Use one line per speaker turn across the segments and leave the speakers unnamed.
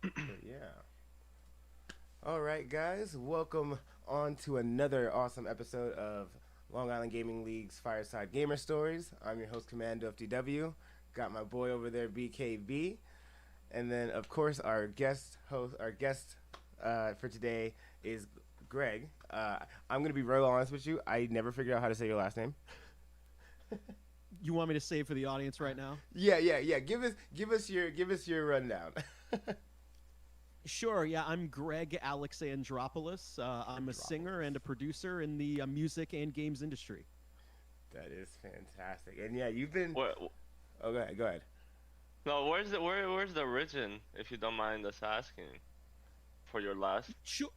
But yeah. All right, guys. Welcome on to another awesome episode of Long Island Gaming League's Fireside Gamer Stories. I'm your host, Commando FDW. Got my boy over there, BKB. And then, of course, our guest for today is Greg. I'm going to be real honest with you. I never figured out how to say your last name.
You want me to say for the audience right now?
Yeah. Give us your rundown.
Sure. Yeah, I'm Greg Alexandropoulos. I'm a singer and a producer in the music and games industry.
That is fantastic. And yeah, you've been.
Where,
Oh, go ahead. Go ahead.
no, where's the origin, if you don't mind us asking, for your last?
Sure.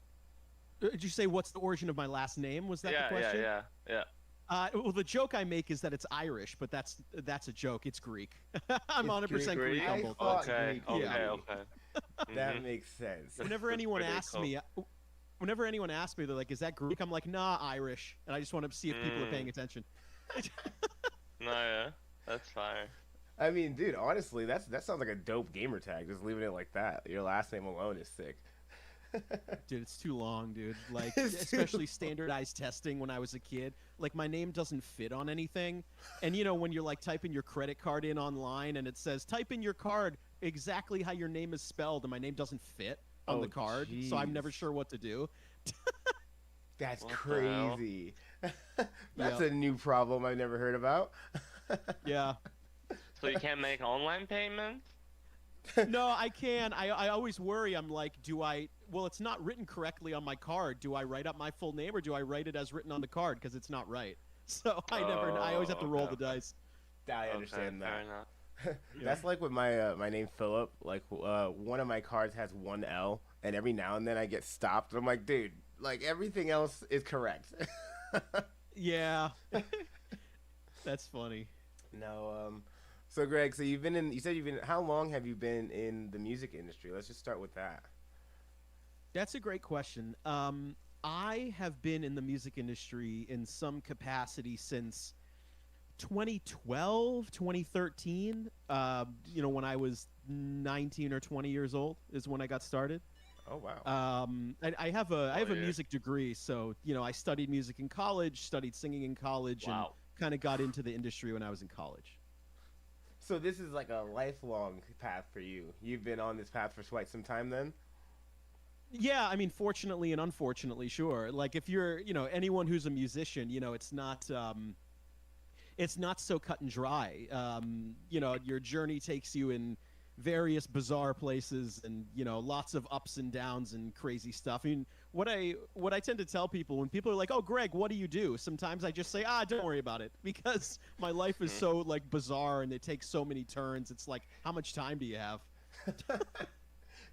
Did you say what's the origin of my last name? Was that the
Yeah,
question?
yeah.
Well, the joke I make is that it's Irish, but that's a joke. It's Greek. I'm
It's
100%
Greek?
Greek on
I
both
thought
ends.
Okay,
Greek,
okay,
Yeah.
okay.
That
Mhm.
makes sense.
Whenever anyone
Pretty
asks
cool.
me, whenever anyone asks me, they're like, "Is that Greek?" I'm like, "Nah, Irish," and I just want to see if people are paying attention.
No, yeah, that's fire.
I mean, dude, honestly, that sounds like a dope gamer tag. Just leaving it like that. Your last name alone is sick.
Dude, it's too long, dude. Like,
It's too
especially standardized testing when I was a kid. Like, my name doesn't fit on anything. And when you're like typing your credit card in online and it says, type in your card exactly how your name is spelled, and my name doesn't fit on
Oh,
the card. So I'm never
jeez.
sure what to do.
That's
What the hell?
crazy. That's
Yep.
a new problem I've never heard about.
Yeah.
So you can't make online payments?
No, I can. I always worry. I'm like, well, it's not written correctly on my card. Do I write up my full name or do I write it as written on the card? Because it's not right. So I always have to roll the
Okay.
dice.
I
Okay,
understand
fair
that.
enough.
That's like with my name Philip. Like one of my cards has one L, and every now and then I get stopped. And I'm like, dude, like everything else is correct.
Yeah. That's funny.
No, so Greg, so you said you've been, how long have you been in the music industry? Let's just start with that.
That's a great question. I have been in the music industry in some capacity since 2012, 2013. When I was 19 or 20 years old is when I got started.
Oh, wow.
I have a
Yeah.
music degree, so I studied music in college, studied singing in college, and
Wow.
kind of got into the industry when I was in college.
So this is like a lifelong path for you. You've been on this path for quite some time then?
Yeah, I mean, fortunately and unfortunately, sure. Like if you're, anyone who's a musician, it's not so cut and dry. Your journey takes you in various bizarre places and lots of ups and downs and crazy stuff. I mean, what I tend to tell people when people are like, "Oh, Greg, what do you do?" Sometimes I just say, don't worry about it," because my life is so like bizarre and it takes so many turns. It's like, how much time do you have?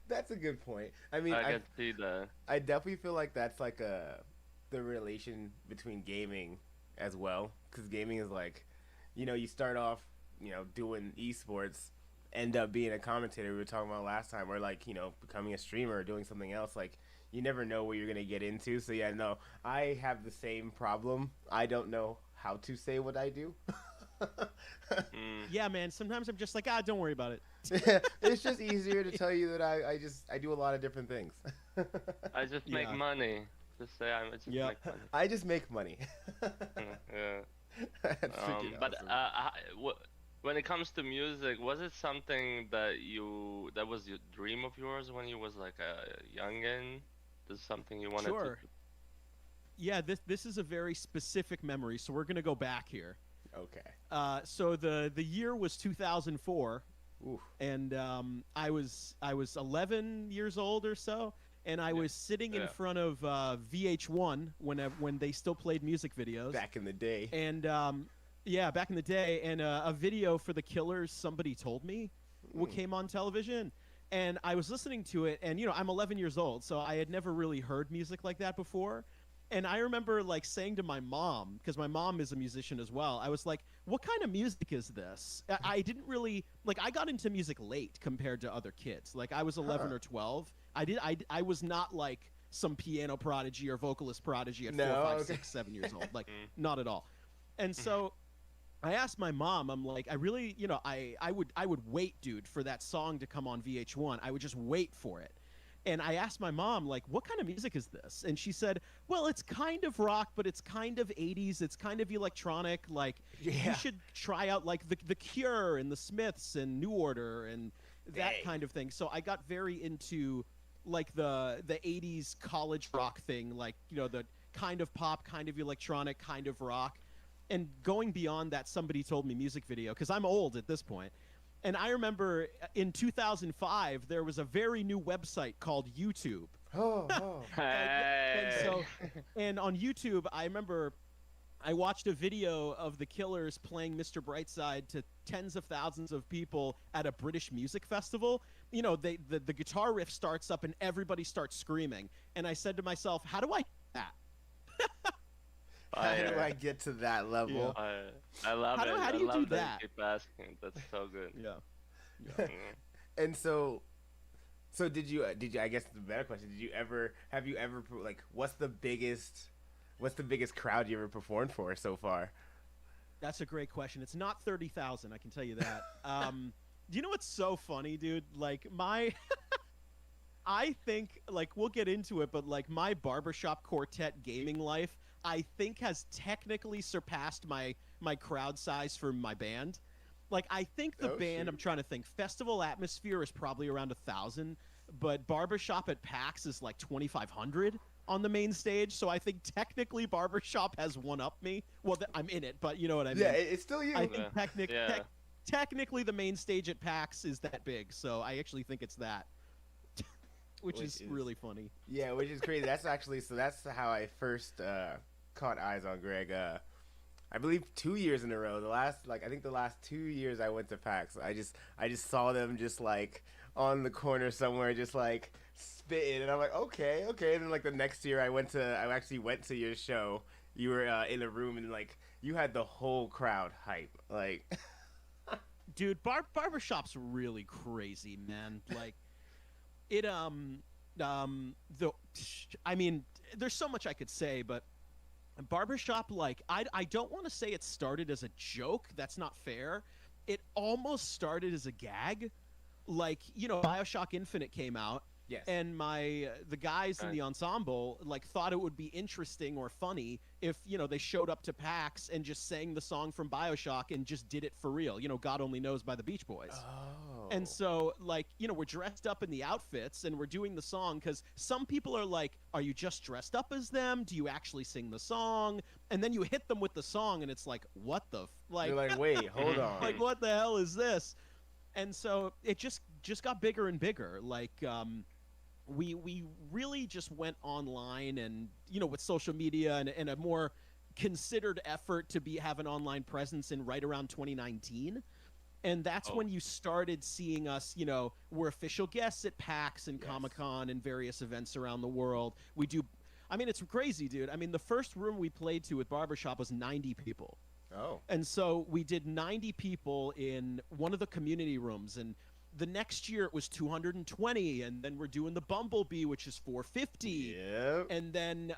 That's a good point. I mean,
I
I
can see that.
I definitely feel like that's like the relation between gaming as well, because gaming is like, you start off, doing esports, end up being a commentator. We were talking about last time, or like, becoming a streamer or doing something else. Like, you never know what you're gonna get into. So yeah, no, I have the same problem. I don't know how to say what I do.
Mm.
Yeah, man. Sometimes I'm just like, don't worry about it.
It's just easier to tell you that I do a lot of different things.
I just make
Yeah.
money. Just say I just
Yeah.
make money.
I just make money.
Yeah.
That's freaking
But
awesome.
when it comes to music, was it something that was your dream of yours when you was like a youngin? This is something you wanted
Sure. Yeah, this is a very specific memory, so we're gonna go back here.
Okay.
So the year was 2004,
Oof.
and I was 11 years old or so, and I was sitting in
Yeah.
front of VH1 when they still played music videos,
Back in the day.
and yeah, back in the day, and a video for the Killers, Somebody Told Me, what came on television. And I was listening to it, and I'm 11 years old, so I had never really heard music like that before. And I remember like saying to my mom, because my mom is a musician as well, I was like, "What kind of music is this?" I didn't really like. I got into music late compared to other kids. Like I was 11
Huh.
or 12. I was not like some piano prodigy or vocalist prodigy at
No,
4, 5,
okay.
6, 7 years old. Like
Mm.
not at all. And so I asked my mom, I'm like, I really, I would wait, dude, for that song to come on VH1. I would just wait for it. And I asked my mom, like, what kind of music is this? And she said, well, it's kind of rock, but it's kind of 80s. It's kind of electronic. Like, you should try out, like, the Cure and the Smiths and New Order and that kind of thing. So I got very into, like, the 80s college rock thing, like, the kind of pop, kind of electronic, kind of rock. And going beyond that Somebody Told Me music video, because I'm old at this point. And I remember in 2005, there was a very new website called YouTube. And on YouTube, I remember I watched a video of the Killers playing Mr. Brightside to tens of thousands of people at a British music festival. The guitar riff starts up and everybody starts screaming. And I said to myself, how do I do that?
How do I get to that level?
I love it.
How do you do that?
You keep asking. That's so good.
Yeah.
And so did you? I guess the better question: have you ever like what's the biggest crowd you ever performed for so far?
That's a great question. It's not 30,000. I can tell you that. Do you know what's so funny, dude? Like I think like we'll get into it, but like my barbershop quartet gaming life, I think has technically surpassed my crowd size for my band. Like I think the band, I'm trying to think, Festival Atmosphere is probably around 1,000, but Barbershop at PAX is like 2,500 on the main stage. So I think technically Barbershop has one up me. Well, I'm in it, but you know what I mean.
Yeah, it's still you.
I think technically the main stage at PAX is that big, so I actually think it's that. Which is really funny.
Yeah, which is crazy. That's how I first caught eyes on Greg. I believe 2 years in a row. I think the last 2 years I went to PAX. I just saw them just like on the corner somewhere, just like spitting, and I'm like, okay. And then like the next year, I actually went to your show. You were in a room and like you had the whole crowd hype, like.
Dude, barbershop's really crazy, man. Like, it I mean, there's so much I could say, but barbershop, like, I don't want to say it started as a joke. That's not fair. It almost started as a gag. Like, Bioshock Infinite came out.
Yes.
And the guys in the ensemble like thought it would be interesting or funny if they showed up to PAX and just sang the song from Bioshock and just did it for real. God Only Knows by the Beach Boys.
Oh.
And so like we're dressed up in the outfits and we're doing the song because some people are like, are you just dressed up as them? Do you actually sing the song? And then you hit them with the song and it's like, what the
You're like, wait, hold on.
Like, what the hell is this? And so it just got bigger and bigger. Like we really just went online and with social media and a more considered effort to have an online presence in right around 2019, and that's when you started seeing us. We're official guests at PAX and Comic-Con and various events around the world. It's crazy, dude. I mean, the first room we played to with Barbershop was 90 people.
Oh.
And so we did 90 people in one of the community rooms, and the next year it was 220, and then we're doing the Bumblebee, which is 450.
Yep.
And then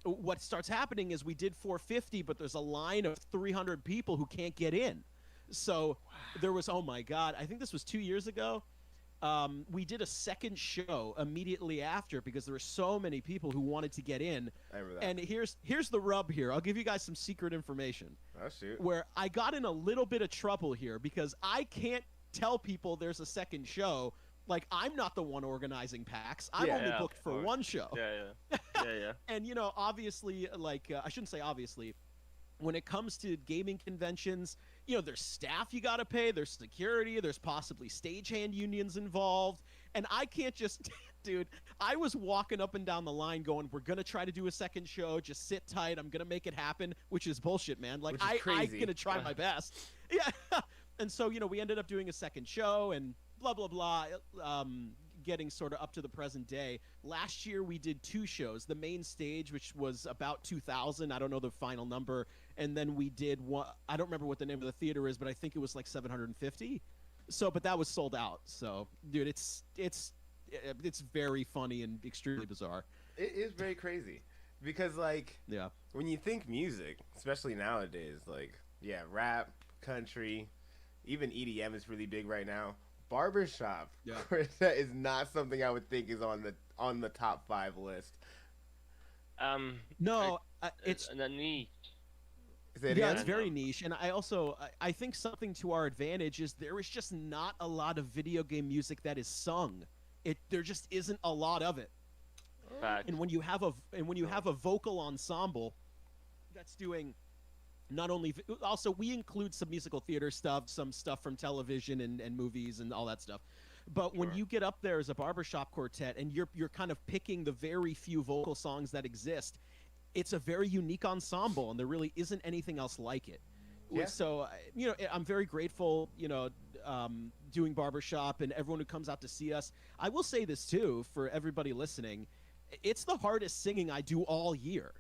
what starts happening is we did 450, but there's a line of 300 people who can't get in. So there was, oh my God, I think this was 2 years ago. We did a second show immediately after because there were so many people who wanted to get in.
I remember that.
And here's the rub here. I'll give you guys some secret information.
Oh, shoot.
Where I got in a little bit of trouble here because I can't tell people there's a second show. Like, I'm not the one organizing PAX. I'm only booked for one show.
Yeah.
And, obviously, like, I shouldn't say obviously, when it comes to gaming conventions, there's staff you got to pay, there's security, there's possibly stagehand unions involved. And I can't just, dude, I was walking up and down the line going, we're going to try to do a second show. Just sit tight. I'm going to make it happen, which is bullshit, man. Like, I'm going to try my best. Yeah. And so, we ended up doing a second show and blah, blah, blah, getting sort of up to the present day. Last year, we did 2 shows. The main stage, which was about 2,000. I don't know the final number. And then we did one. I don't remember what the name of the theater is, but I think it was like 750. So, but that was sold out. So, dude, it's very funny and extremely bizarre.
It is very crazy because, like, when you think music, especially nowadays, like, Yeah, rap, country, even EDM is really big right now. Barbershop
Yeah.
quartet is not something I would think is on the top 5 list.
No, it's
the niche.
Say it
yeah,
again?
it's very niche, and I also I think something to our advantage is there is just not a lot of video game music that is sung. There just isn't a lot of it.
Fact.
And when you have a vocal ensemble that's doing not only also we include some musical theater stuff, some stuff from television and movies and all that stuff. But when
Sure.
you get up there as a barbershop quartet and you're kind of picking the very few vocal songs that exist, it's a very unique ensemble, and there really isn't anything else like it.
Yeah.
So, I'm very grateful, doing barbershop and everyone who comes out to see us. I will say this, too, for everybody listening. It's the hardest singing I do all year.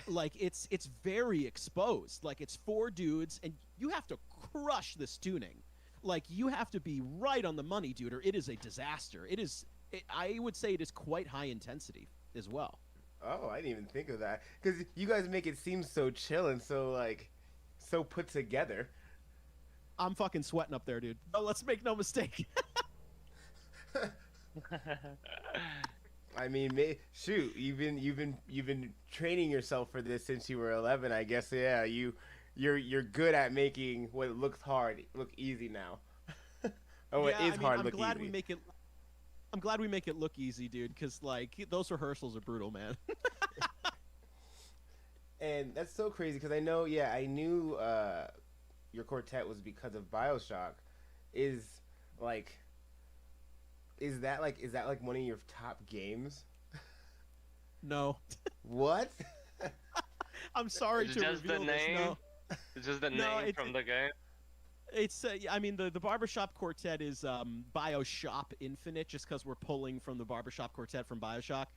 Like, it's very exposed. Like, it's 4 dudes, and you have to crush this tuning. Like, you have to be right on the money, dude, or it is a disaster. I would say it is quite high intensity as well.
Oh, I didn't even think of that. Because you guys make it seem so chill and so put together.
I'm fucking sweating up there, dude. Oh, let's make no mistake.
I mean, shoot, you've been training yourself for this since you were 11. I guess, yeah. You're good at making what looks hard look easy now. Oh,
Yeah,
it is hard look
glad
easy.
I'm glad we make it look easy, dude, because those rehearsals are brutal, man.
And that's so crazy because I knew your quartet was because of Bioshock. Is that one of your top games?
No,
What?
I'm sorry
It's
to
just
reveal
the
this.
name?
No,
It's just the
No,
name from the game.
it's the barbershop quartet is Bioshock Infinite, just because we're pulling from the barbershop quartet from Bioshock.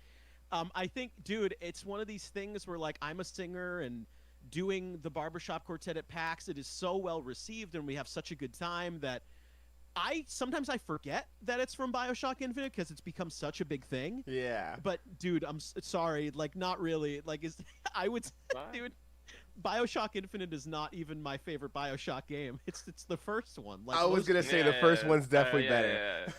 I think, dude, it's one of these things where I'm a singer and doing the barbershop quartet at PAX. It is so well received, and we have such a good time that sometimes I forget that it's from Bioshock Infinite because it's become such a big thing.
Yeah.
But dude, I'm sorry, not really. I would,
What?
dude, Bioshock Infinite is not even my favorite Bioshock game. It's the first one.
I was gonna say the first one's definitely better.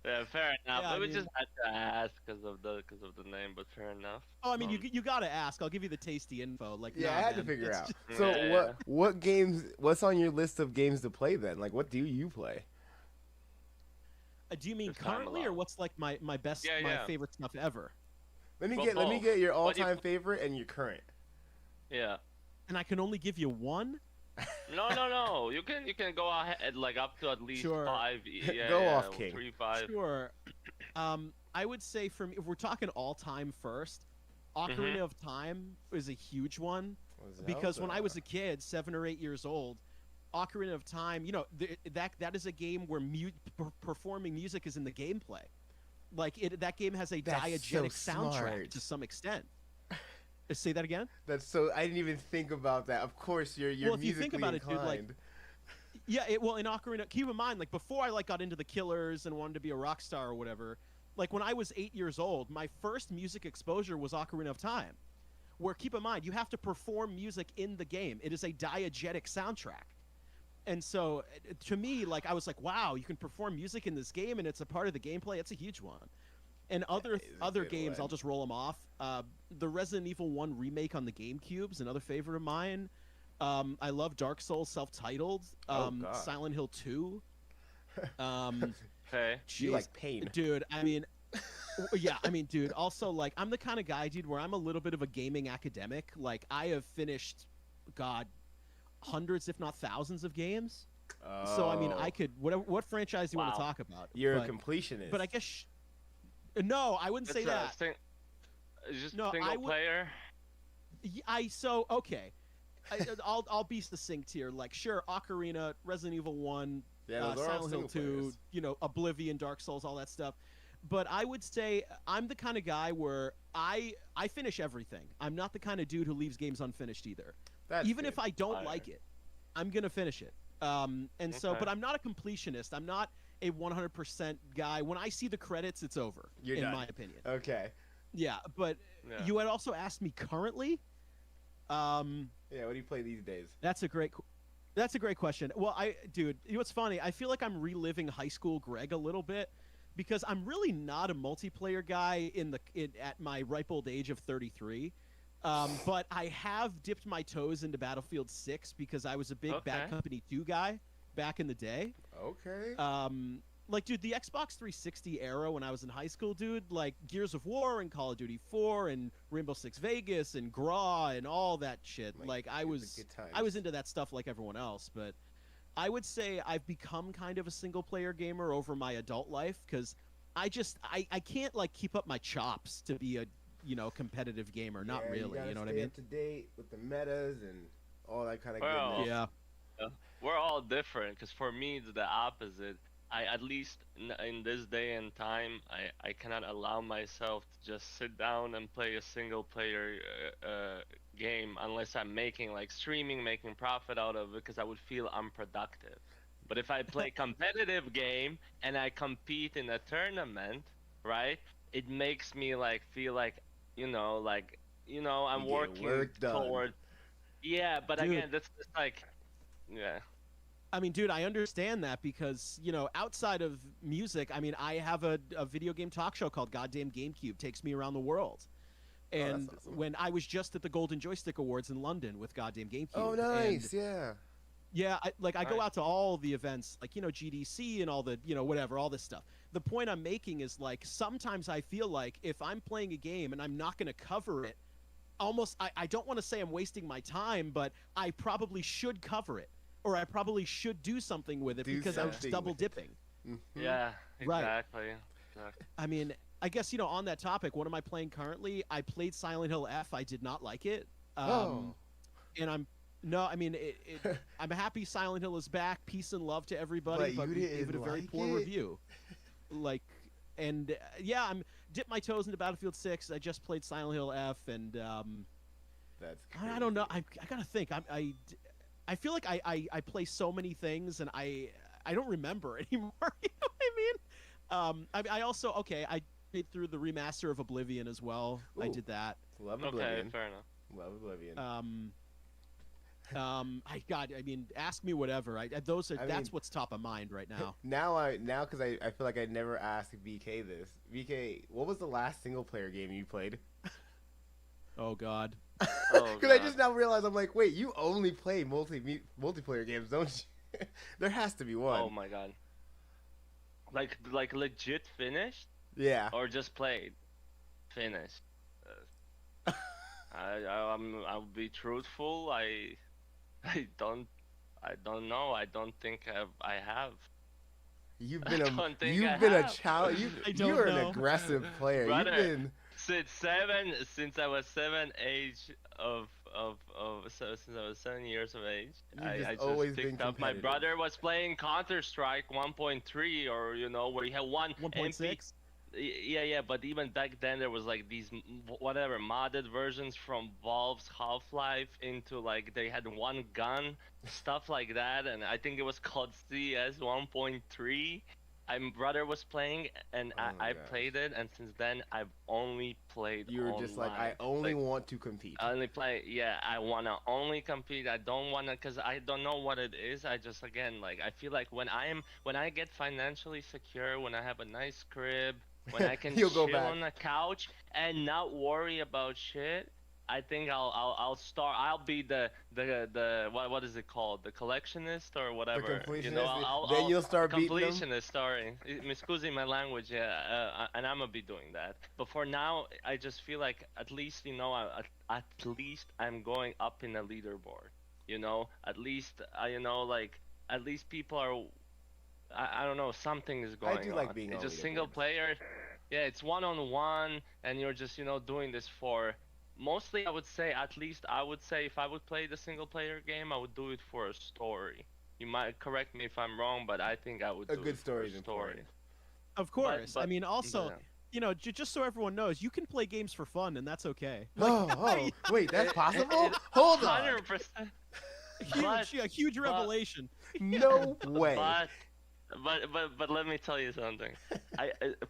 Yeah, fair enough.
Yeah, I
we
mean-
just had to ask because of the name, but fair enough.
Oh, I mean, you gotta ask. I'll give you the tasty info.
Yeah,
nah,
I had to
man,
figure
it's
out.
just-
So
Yeah.
what games? What's on your list of games to play then? What do you play?
do you mean
This time
currently, or
alone.
what's my best,
Yeah,
my
yeah.
favorite stuff ever?
Let me
Well,
get
both.
your
What do you
all-time
pl-
favorite and your current.
Yeah.
And I can only give you one.
No. You can go ahead up to at least
Sure.
5. Yeah,
Go
yeah,
off, King.
3, 5.
Sure. I would say for me, if we're talking all time first, Ocarina
Mhm.
of Time is a huge one. Because when I was a kid, 7 or 8 years old, Ocarina of Time, that is a game where performing music is in the gameplay. That game has a
That's
diegetic
so
soundtrack
smart.
to some extent. Say that again?
That's so. I didn't even think about that. Of course, you're
Well, if you
musically
think about it, dude,
inclined.
Yeah, well, in Ocarina, keep in mind, before I got into the Killers and wanted to be a rock star or whatever, when I was 8 years old, my first music exposure was Ocarina of Time. Where, keep in mind, you have to perform music in the game. It is a diegetic soundtrack. And so, to me, I was like, wow, you can perform music in this game, and it's a part of the gameplay. It's a huge one. And other
is a good
games,
one.
I'll just roll them off. The Resident Evil 1 remake on the GameCube's another favorite of mine. I love Dark Souls self-titled.
God.
Silent Hill 2.
Okay.
You
Jeez.
like pain.
Dude, dude, also, I'm the kind of guy, dude, where I'm a little bit of a gaming academic. I have finished, God, hundreds, if not thousands of games. So, I could, what franchise do you want to
Wow.
talk about?
You're
But-
a completionist.
But I guess, no, I wouldn't say that.
It's just
No,
single
I would-
player.
Okay. I'll be succinct here. Sure, Ocarina, Resident Evil 1,
yeah, those are all
Silent Hill
single
2,
players.
Oblivion, Dark Souls, all that stuff. But I would say I'm the kind of guy where I finish everything. I'm not the kind of dude who leaves games unfinished either.
That's
Even
good.
if I don't
Fire.
like it, I'm gonna finish it. So,
Okay.
but I'm not a completionist. I'm not a 100% guy. When I see the credits, it's over.
You're
in
done.
my opinion.
Okay.
Yeah, but
Yeah.
you had also asked me currently.
Yeah, what do you play these days?
That's a great question. Well, dude, you know what's funny? I feel like I'm reliving high school Greg a little bit because I'm really not a multiplayer guy at my ripe old age of 33. But I have dipped my toes into Battlefield 6 because I was a big Bad Company 2 guy back in the day.
Okay.
Like, dude, the Xbox 360 era when I was in high school, dude, like Gears of War and Call of Duty 4 and Rainbow Six Vegas and GRAW and all that shit. Like, I was into that stuff like everyone else, but I would say I've become kind of a single player gamer over my adult life because I can't like keep up my chops to be a competitive gamer. Not really. You know what I mean?
Up to date with the metas and all that kind of goodness.
Yeah.
We're all different because for me it's the opposite. I, at least in this day and time, I cannot allow myself to just sit down and play a single player game unless I'm making profit out of it, because I would feel unproductive. But if I play competitive game and I compete in a tournament, right, it makes me like feel like I'm working toward. Yeah, but
dude,
again, that's just like, yeah.
I mean, dude, I understand that because, outside of music, I mean, I have a video game talk show called Goddamn GameCube, takes me around the world. And
that's awesome.
when I was just at the Golden Joystick Awards in London with Goddamn GameCube.
Oh, nice, yeah.
Yeah, I go out to all the events, like, GDC and all the, whatever, all this stuff. The point I'm making is, like, sometimes I feel like if I'm playing a game and I'm not going to cover it, I don't want to say I'm wasting my time, but I probably should cover it. Or I probably should do something with it because I'm just double dipping.
Mm-hmm.
Yeah, exactly.
I mean, I guess, on that topic, what am I playing currently? I played Silent Hill F. I did not like it. And I'm happy Silent Hill is back. Peace and love to everybody. But we gave it a very poor review. I'm dipped my toes into Battlefield 6. I just played Silent Hill F. And
that's crazy.
I don't know. I got to think. I feel like I play so many things and I don't remember anymore. You know what I mean? I played through the remaster of Oblivion as well.
Ooh,
I did that.
Love Oblivion.
Okay, fair enough.
Love Oblivion.
Ask me whatever. That's what's top of mind right now.
Now because I feel like I never asked VK this. VK, what was the last single player game you played?
Oh God.
Because I just now realized, I'm like, wait, you only play multiplayer games, don't you? There has to be one.
Oh my God. Like legit finished?
Yeah.
Or just played? Finished. I'll be truthful. I don't know. I don't think I have.
You're an aggressive player.
Brother, since I was 7 years of age, I just picked up. My brother was playing Counter-Strike 1.3, or where he had
1.6.
Yeah, but even back then there was like these modded versions from Valve's Half-Life into like they had one gun, stuff like that, and I think it was called CS 1.3. My brother was playing, and I played it, and since then I've only played
You were
online.
just like, I only want to compete.
I only play, I wanna only compete. I don't wanna, cause I don't know what it is. I just, again, like, I feel like when I get financially secure, when I have a nice crib, when I can chill on the couch and not worry about shit, I think I'll start. I'll be the what is it called? The collectionist or whatever.
The completionist. Then you'll start beating them.
Completionist. Sorry, mi scusi my language. Yeah, and I'm gonna be doing that. But for now, I just feel like at least at least I'm going up in the leaderboard. At least at least people are. I don't know. Something is going on.
I do like being.
It's just single player. Yeah, it's one-on-one, and you're just doing this for. Mostly, I would say if I would play the single-player game, I would do it for a story. You might correct me if I'm wrong, but I think I would do
good
it
story
for a story.
Of course. I mean, also, just so everyone knows, you can play games for fun, and that's okay.
Wait, that's possible? Hold on.
100%.
Huge revelation.
No way.
But let me tell you something.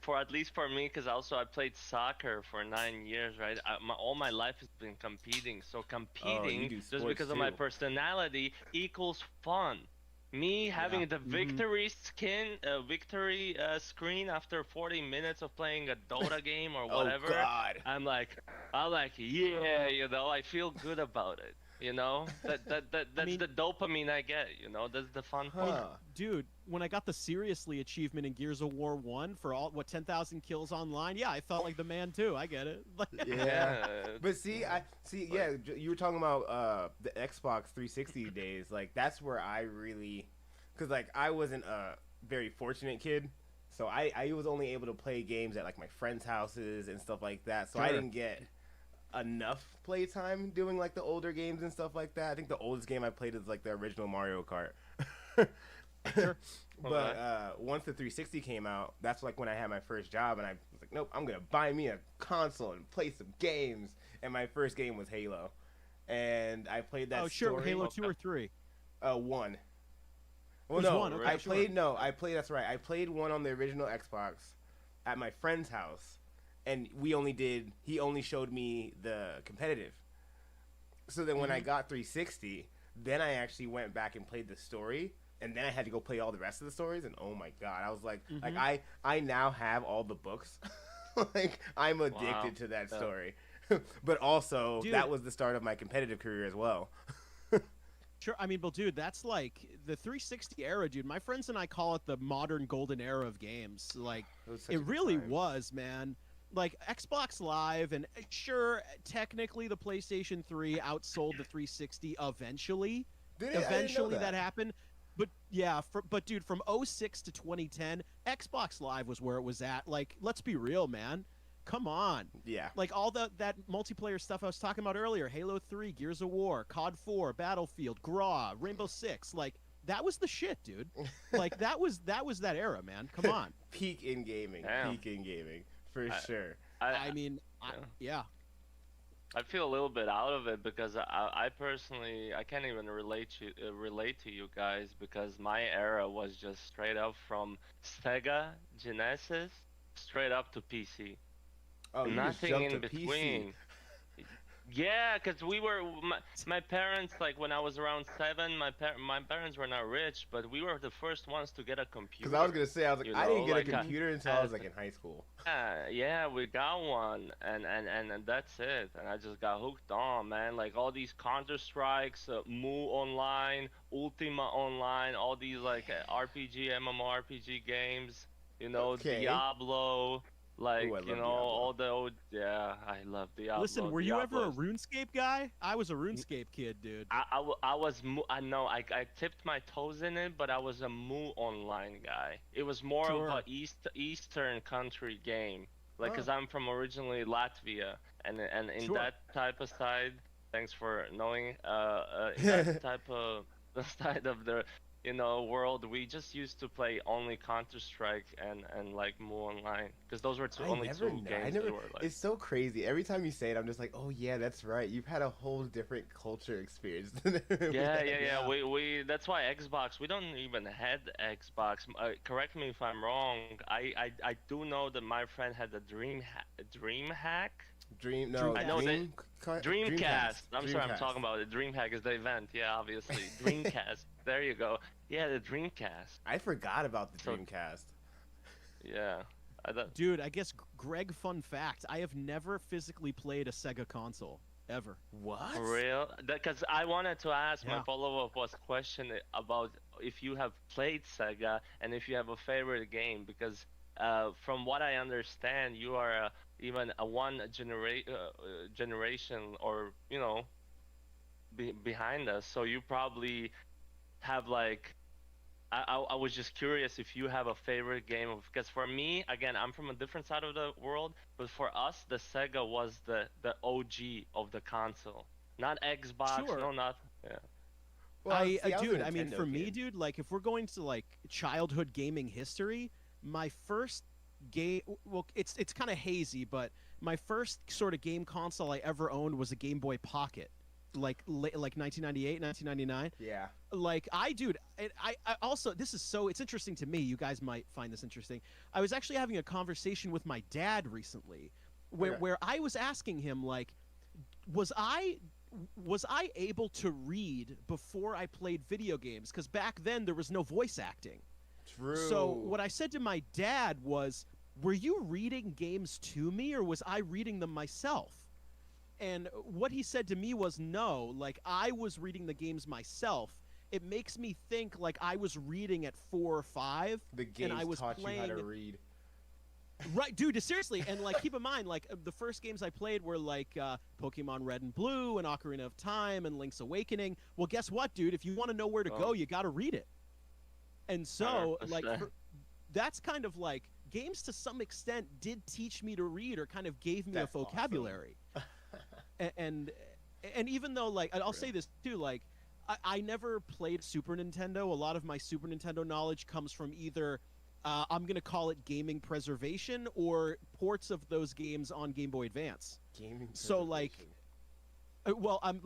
for at least for me, because also I played soccer for 9 years, right? All my life has been competing. So
Oh, you
competing,
do
just
sports
because of my
too.
personality, equals fun. Me
Yeah.
having the
Hmm.
victory screen after 40 minutes of playing a Dota game or
Oh
whatever,
God.
I'm like, yeah, I feel good about it.
I
That's
mean,
the dopamine I get. That's the fun
I mean,
part.
Huh.
dude, when I got the seriously achievement in Gears of War 1 for all 10,000 kills online, yeah, I felt like the man too. I get it.
Yeah.
Yeah,
But see, I see.
like
Yeah, you were talking about the Xbox 360 days. Like that's where I really, because like I wasn't a very fortunate kid, so I was only able to play games at like my friends' houses and stuff like that. So I
Sure.
didn't get enough playtime doing like the older games and stuff like that. I think the oldest game I played is like the original Mario Kart.
Sure.
But
okay.
once the 360 came out, that's like when I had my first job, and I was like, nope, I'm gonna buy me a console and play some games. And my first game was Halo, and I played
Oh,
that
sure.
story.
Halo 2
Okay.
or 3.
One. Well,
Was
no,
1.
Really?
Okay,
I
sure.
played no, I played. That's right. I played one on the original Xbox at my friend's house, and we only did. He only showed me the competitive. So then when I
Hmm.
got 360, then I actually went back and played the story, and then I had to go play all the rest of the stories. And oh my god, I was like
Hmm.
I now have all the books. Like I'm
Wow.
addicted to that
Yeah.
story. But also
Dude,
that was the start of my competitive career as well.
sure. I mean, but dude, that's like the 360 era, dude. My friends and I call it the modern golden era of games. Like,
It was such
it
a good
really
time.
was, man. Like Xbox Live, and sure, technically the PlayStation 3 outsold the 360 eventually.
Did it? I didn't know
Eventually that
that.
happened. But yeah, but dude, from '06 to 2010, Xbox Live was where it was at. Like, let's be real, man. Come on.
Yeah.
Like all that multiplayer stuff I was talking about earlier, Halo 3, Gears of War, COD 4, Battlefield, GRAW, Rainbow Six, like that was the shit, dude. Like that era, man. Come on.
Peak in gaming.
Damn.
Peak in gaming for
I,
sure.
I
I,
mean,
yeah.
yeah.
I feel a little bit out of it because I personally I can't even relate to you guys because my era was just straight up from Sega Genesis straight up to PC.
Oh, you just
Nothing
jumped
in
to PC.
between. Yeah, because my parents, like when I was around 7, my parents were not rich, but we were the first ones to get a
Because I was
computer.
gonna say, I was like,
You
I
know,
didn't get a
like
computer until I
as
was like in high school.
yeah, we got one, and that's it. And I just got hooked on, man. Like all these Counter Strikes, Mu Online, Ultima Online, all these like RPG, MMORPG games.
Okay.
Diablo.
Ooh, I
Like
love Diablo.
all the old. Yeah, I love
Listen,
Diablo.
were you ever a
Diablo.
RuneScape guy? I was a RuneScape kid, dude.
I was I know I tipped my toes in it, but I was a Mu Online guy. It was more of a
Sure.
Eastern country game, like
Huh.
because I'm from originally Latvia, and in
Sure.
that type of side, thanks for knowing. In that type of the side of the world, we just used to play only Counter Strike and like Mu Online, because those were
I
only
never,
two
I
games
never.
that were like.
It's so crazy. Every time you say it, I'm just like, oh yeah, that's right. You've had a whole different culture experience than we
Yeah,
had.
yeah, yeah.
Yeah.
We that's why Xbox. We don't even had Xbox. Correct me if I'm wrong. I do know that my friend had a Dream Hack. I know
Dreamcast.
that
Dreamcast.
Dreamcast. I'm sorry, I'm
Dreamcast.
talking about it. Dream Hack is the event. Yeah, obviously. Dreamcast. There you go. Yeah, the Dreamcast.
I forgot about the
So
Dreamcast.
yeah, I don't.
Dude, I guess Greg, fun fact, I have never physically played a Sega console ever.
What?
For real? Because I wanted to ask, my
Yeah.
follow-up was question about if you have played Sega and if you have a favorite game. Because from what I understand, you are even a generation or behind us. So you probably have like I was just curious if you have a favorite game because for me, again, I'm from a different side of the world, but for us, the Sega was the OG of the console, not Xbox,
Sure.
no, not yeah.
Well, see, I was a
Dude, I mean, for
Nintendo
me,
kid.
dude, like, if we're going to like childhood gaming history, my first game, well, it's kind of hazy, but my first sort of game console I ever owned was a Game Boy Pocket. like 1998, 1999.
Yeah.
Like I also, this is so, it's interesting to me. You guys might find this interesting. I was actually having a conversation with my dad recently, where I was asking him, like, was I able to read before I played video games? Because back then there was no voice acting.
True.
So what I said to my dad was, were you reading games to me, or was I reading them myself? And what he said to me was, no, like, I was reading the games myself. It makes me think like I was reading at 4 or 5.
The games
and I was
taught
playing...
you how to read.
Right, dude, seriously. And, like, keep in mind, like, the first games I played were, like, Pokemon Red and Blue and Ocarina of Time and Link's Awakening. Well, guess what, dude? If you want to know where to go, you got to read it. And so,
100%.
like, that's kind of like, games to some extent did teach me to read, or kind of gave me
That's
a vocabulary.
Awesome.
and even though, like, I'll say this too, like, I never played Super Nintendo. A lot of my Super Nintendo knowledge comes from either I'm gonna call it gaming preservation, or ports of those games on Game Boy Advance.
Gaming
So, like,
preservation.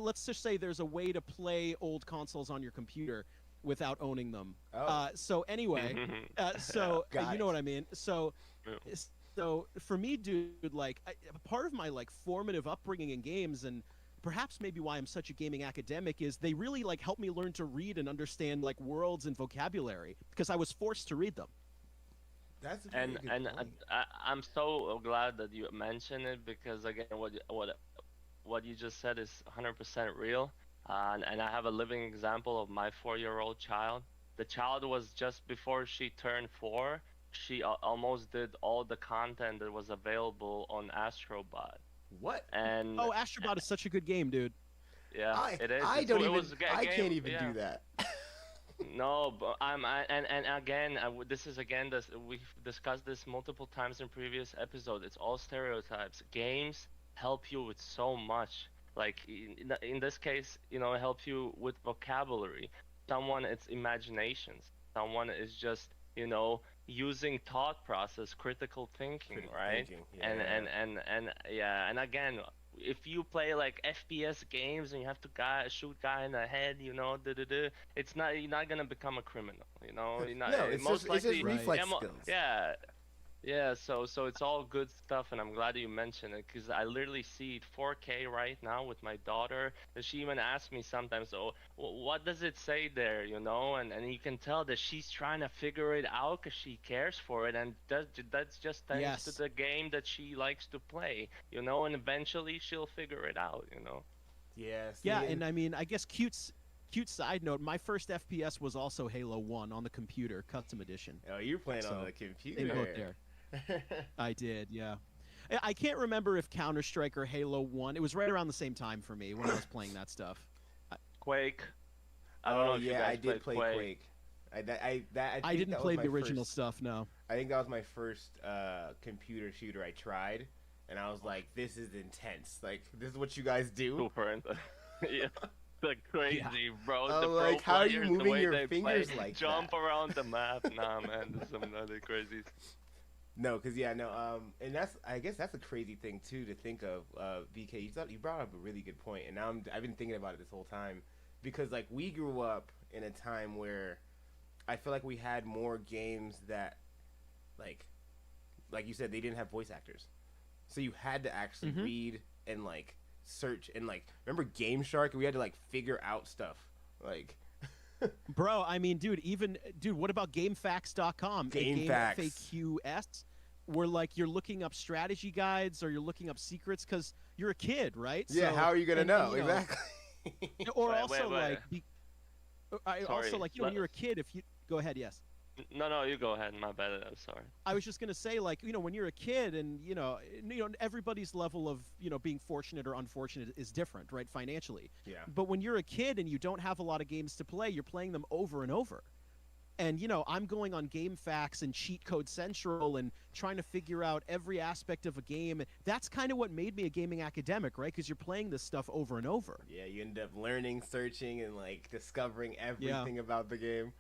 let's just say there's a way to play old consoles on your computer without owning them.
Oh.
So anyway,
Got
you know
it.
what I mean. So,
Yeah.
so for me, dude, like, part of my, like, formative upbringing in games, and perhaps maybe why I'm such a gaming academic, is they really, like, helped me learn to read and understand, like, worlds and vocabulary, because I was forced to read them.
That's a very
And
good
and
point.
I'm so glad that you mentioned it, because again, what you just said is 100% real. And I have a living example of my 4-year-old child. The child was just before she turned 4. She almost did all the content that was available on Astrobot.
What?
And
Oh, Astrobot is such a good game, dude.
yeah, it is.
I
It's-
don't
it
even.
was a
I
game,
can't even
yeah.
do that.
No, but and again, this is again this, we've discussed this multiple times in previous episodes. It's all stereotypes. Games help you with so much. Like in this case, it helps you with vocabulary. Someone, it's imaginations. Someone is just using thought process, critical thinking,
Critical
right?
thinking,
And yeah, and again, if you play like FPS games and you have to shoot guy in the head, it's not, you're not gonna become a criminal, You're not,
No, it's
most
just
likely,
reflex
yeah,
skills.
yeah, so it's all good stuff, and I'm glad you mentioned it, because I literally see it 4K right now with my daughter, and she even asks me sometimes, oh, what does it say there, and you can tell that she's trying to figure it out because she cares for it, and that's just thanks
Yes.
to the game that she likes to play, and eventually she'll figure it out,
Yes.
Yeah, and I mean, I guess cute side note, my first FPS was also Halo 1 on the computer, custom edition.
Oh, you're playing on
So,
the computer.
Same boat there. I did, yeah. I can't remember if Counter-Strike or Halo 1. It was right around the same time for me when I was playing that stuff.
Quake. I don't know if you guys
I did
played
play Quake. I
I didn't play the
my
original
first-
stuff, no.
I think that was my first computer shooter I tried, and I was like, "This is intense. Like, this is what you guys do."
Super into yeah. The crazy, bro.
Oh,
The pro
like, how are you
players, the
moving
way
your
they
fingers
play,
like
jump
that?
around the map. Nah, man, there's some other crazy.
No, because and I guess that's a crazy thing too to think of. VK, you brought up a really good point, and now I've been thinking about it this whole time, because like we grew up in a time where I feel like we had more games that, like you said, they didn't have voice actors, so you had to actually read and like search and like remember Game Shark, we had to like figure out stuff like.
Bro, I mean, dude, what about GameFAQs.com?
GameFAQs.
GameFAQs, where like you're looking up strategy guides or you're looking up secrets because you're a kid, right?
Yeah,
So,
how are you gonna
and,
know?
you
Exactly.
Or
Wait,
also
wait.
also like when
Let-
you're a kid, if you go ahead, yes.
No, you go ahead. My bad. I'm sorry.
I was just gonna say, like, when you're a kid, and everybody's level of being fortunate or unfortunate is different, right? Financially.
Yeah.
But when you're a kid and you don't have a lot of games to play, you're playing them over and over. And I'm going on GameFAQs and Cheat Code Central and trying to figure out every aspect of a game. That's kind of what made me a gaming academic, right? Because you're playing this stuff over and over.
Yeah, you end up learning, searching, and like discovering everything about the game.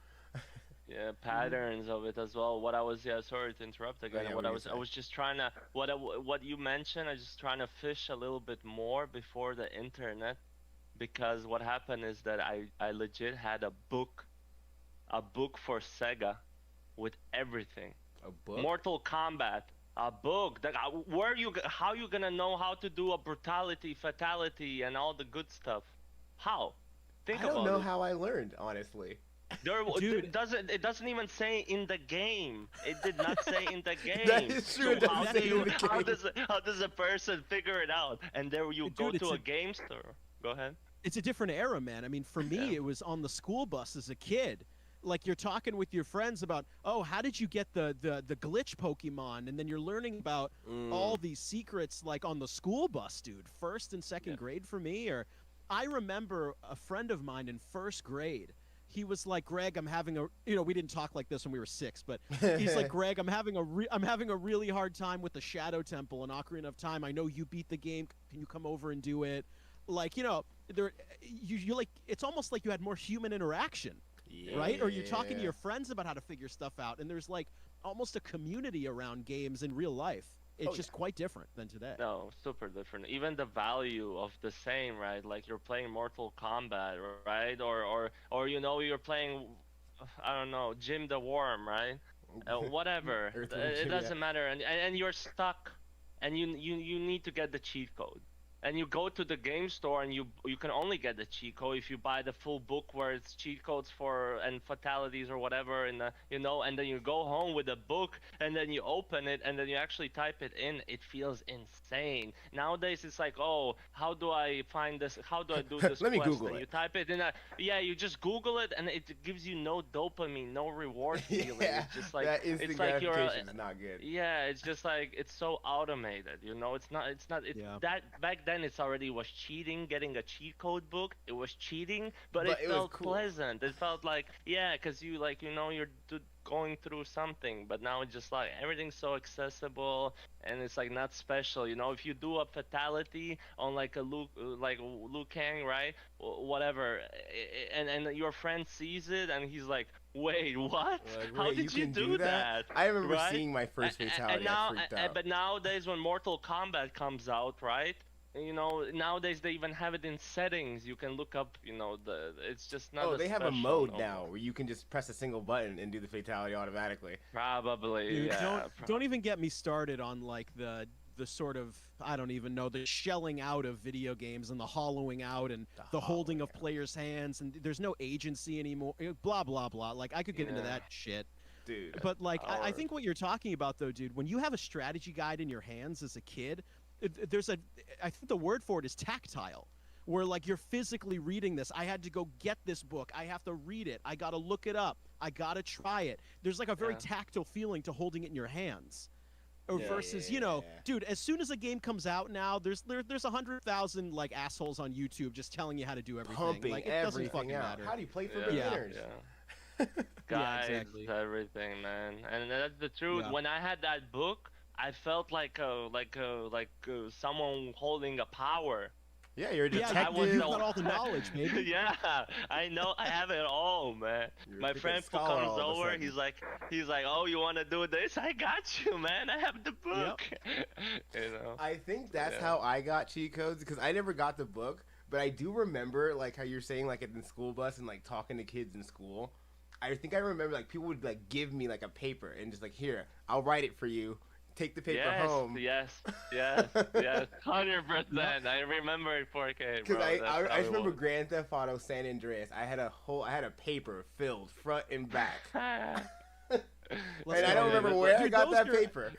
Yeah, patterns of it as well. What I was, sorry to interrupt again.
yeah,
What
what
I
were you
was just trying to, what you mentioned, I was just trying to fish a little bit more before the internet because what happened is that I legit had a book for Sega with everything.
A book?
Mortal Kombat, a book. How you gonna know how to do a brutality, fatality, and all the good stuff? How? Think
I don't
about
know
it.
how I learned, honestly.
Dude.
It doesn't even say in the game. It did not say in the game.
That is true, it doesn't say in the game.
How does a person figure it out? And there you go
Dude,
to a game store. Go ahead.
It's a different era, man. I mean, for me, it was on the school bus as a kid. Like you're talking with your friends about, oh, how did you get the glitch Pokemon? And then you're learning about all these secrets, like on the school bus, dude. First and second grade for me. Or I remember a friend of mine in first grade. He was like, Greg, I'm having a, we didn't talk like this when we were 6, but he's like, Greg, I'm having a really hard time with the Shadow Temple and Ocarina of Time. I know you beat the game. Can you come over and do it? Like, you like, it's almost like you had more human interaction, right? Or you're talking to your friends about how to figure stuff out, and there's like almost a community around games in real life. It's just quite different than today.
No, super different. Even the value of the same, right? Like you're playing Mortal Kombat, right? Or you're playing, I don't know, Jim the Worm, right? Whatever. It doesn't matter. And you're stuck, and you need to get the cheat code. And you go to the game store, and you can only get the cheat code if you buy the full book where it's cheat codes for and fatalities or whatever, and and then you go home with a book, and then you open it, and then you actually type it in. It feels insane. Nowadays it's like, oh, how do I find this? How do I do this?
Let me
quest?
Google
And
it.
you type it in. You just Google it, and it gives you no dopamine, no reward feeling.
Yeah,
It's just like
that instant
it's like
gratification is not good.
Yeah, it's just like it's so automated. It's not. That back then it's already was cheating. Getting a cheat code book, it was cheating, but it felt
cool.
pleasant. It felt like because you you're going through something. But now it's just like everything's so accessible, and it's like not special. If you do a fatality on like a Liu Kang, right, whatever, and your friend sees it, and he's like, wait, what? How did you do that?
I remember
right?
seeing my first fatality. I freaked out.
But nowadays when Mortal Kombat comes out, right? Nowadays they even have it in settings. You can look up, it's just not.
Oh, they have a mode now where you can just press a single button and do the fatality automatically.
Probably.
Dude,
yeah.
Don't even get me started on like the sort of, I don't even know, the shelling out of video games and the hollowing out and the holding of players' hands, and there's no agency anymore. Blah blah blah. Like I could get into that shit.
Dude.
But like I think what you're talking about though, dude, when you have a strategy guide in your hands as a kid, I think the word for it is tactile, where like you're physically reading this. I had to go get this book. I have to read it. I got to look it up. I got to try it. There's like a very tactile feeling to holding it in your hands. Versus, dude, as soon as a game comes out now, there's 100,000 like assholes on YouTube just telling you how to do everything.
Pumping
like, it
everything
doesn't fucking
out.
matter.
How do you play for beginners?
Guides,
exactly.
everything, man. And that's the truth.
Yeah.
When I had that book, I felt like someone holding a power.
Yeah, you're a detective.
Yeah, you've got all the knowledge, baby.
Yeah, I know. I have it all, man. My friend who comes over, he's like, oh, you want to do this? I got you, man. I have the book. Yep.
I think that's how I got cheat codes, because I never got the book, but I do remember like how you're saying like in the school bus and like talking to kids in school. I think I remember like people would like give me like a paper and just like, here, I'll write it for you. Take the paper home.
Yes, 100%. I remember it 4K, bro.
Because I remember Grand Theft Auto San Andreas. I had a paper filled front and back, and I don't remember where I got that paper.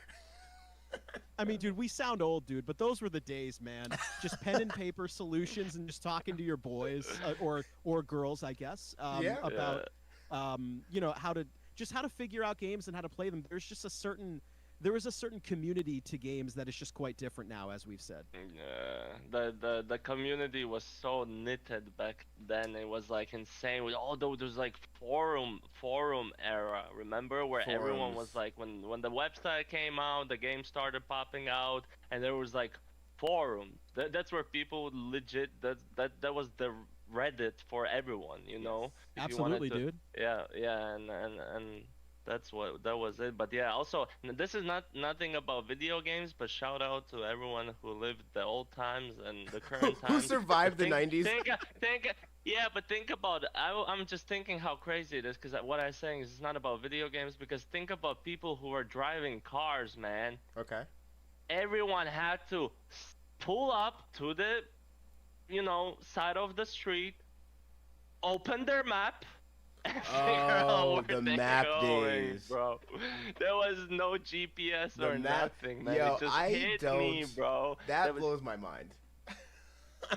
I mean, dude, we sound old, dude, but those were the days, man. Just pen and paper solutions and just talking to your boys or girls, I guess, about how to figure out games and how to play them. There was a certain community to games that is just quite different now, as we've said.
Yeah, the community was so knitted back then. It was like insane. Although there's like forum era, remember, where everyone was like, when the website came out, the game started popping out, and there was like forum. That's where people would legit. That was the Reddit for everyone,
Absolutely, dude.
Yeah, and that was it. But yeah, also this is nothing about video games, but shout out to everyone who lived the old times and the current
Who
times.
survived the
Think,
90s?
yeah, but think about it. I'm just thinking how crazy it is because what I'm saying is it's not about video games because think about people who are driving cars, man.
Okay.
Everyone had to pull up to the, side of the street, open their map, and figure out
Oh,
where
the
they're
map
going,
days.
bro. There was no GPS
The
or
map-
nothing, man.
Yo,
It just
I
hit
don't-
me, bro.
That blows my mind.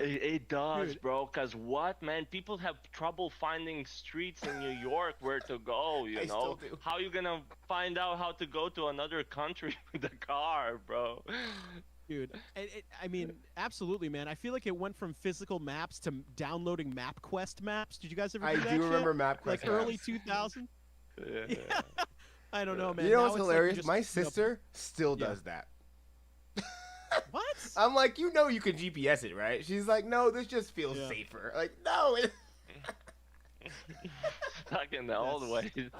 It does,
Dude.
bro. Cause what, man? People have trouble finding streets in New York where to go. You
I
know,
still do.
how you gonna find out how to go to another country with a car, bro?
Dude, I mean, absolutely, man. I feel like it went from physical maps to downloading MapQuest maps. Did you guys ever do
I
that
do
shit?
remember MapQuest.
Like early
maps.
2000?
Yeah.
I don't know, man.
You know
Now
what's
it's like
hilarious?
just,
My
you know,
sister still
Yeah.
does that.
what?
I'm like, you can GPS it, right? She's like, no, this just feels
Yeah.
safer. Like, no,
Stuck in the old ways.
dude,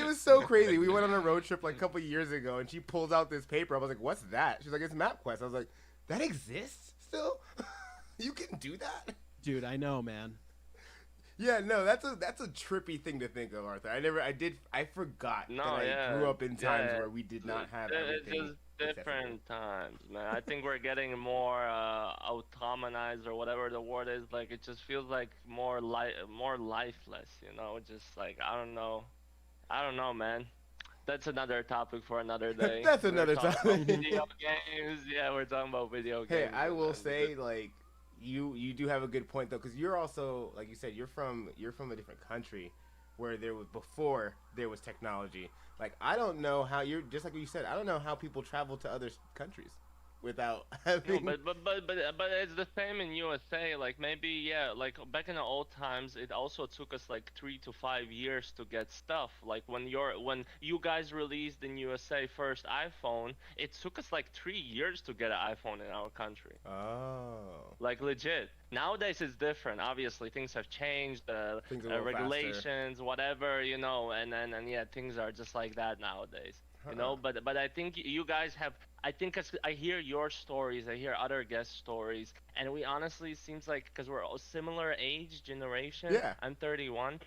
it was so crazy. We went on a road trip like a couple years ago, and she pulls out this paper. I was like, what's that? She's like, it's MapQuest. I was like, that exists still? You can do that?
Dude, I know, man.
Yeah, no, that's a trippy thing to think of, Arthur. I forgot
No,
that I
yeah,
grew up in times
yeah.
where we did not have
It's
everything.
just different
accessible.
times, man. I think we're getting more autonomized or whatever the word is. Like it just feels like more lifeless, you know. Just like I don't know, man. That's another topic for another day.
That's
We're
another
talking
topic.
about video games. Yeah, we're talking about video
Hey,
games.
I will
man.
say, like, you do have a good point though, because you're also, like you said, you're from a different country, where before there was technology. Like, I don't know how you're just like you said. I don't know how people travel to other countries without
No,
having.
but it's the same in USA. Like maybe yeah, like back in the old times, it also took us like 3 to 5 years to get stuff. Like when you guys released in USA first iPhone, it took us like 3 years to get an iPhone in our country.
Oh.
Like legit. Nowadays it's different. Obviously things have changed,
Things are a little
regulations, whatever, and yeah, things are just like that nowadays. You know, but I think you guys have. I think I hear your stories, I hear other guest stories, and we honestly seems like because we're all similar age generation.
Yeah.
I'm 31,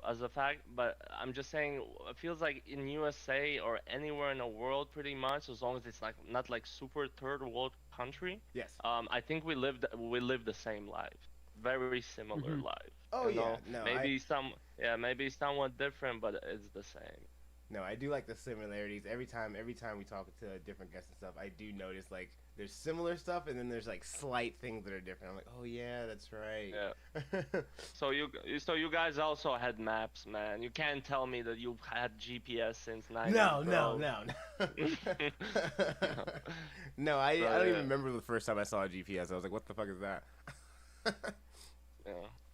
as a fact, but I'm just saying it feels like in USA or anywhere in the world, pretty much, as long as it's like not like super third world country.
Yes.
I think we live the same life, very similar
Mhm.
life.
Oh,
you
yeah.
know?
No,
maybe somewhat different, but it's the same.
No, I do like the similarities. Every time we talk to different guests and stuff, I do notice like there's similar stuff, and then there's like slight things that are different. I'm like, oh yeah, that's right.
Yeah. So you guys also had maps, man. You can't tell me that you've had GPS since 90s.
No. No, I don't
yeah.
even remember the first time I saw a GPS. I was like, what the fuck is that?
Yeah.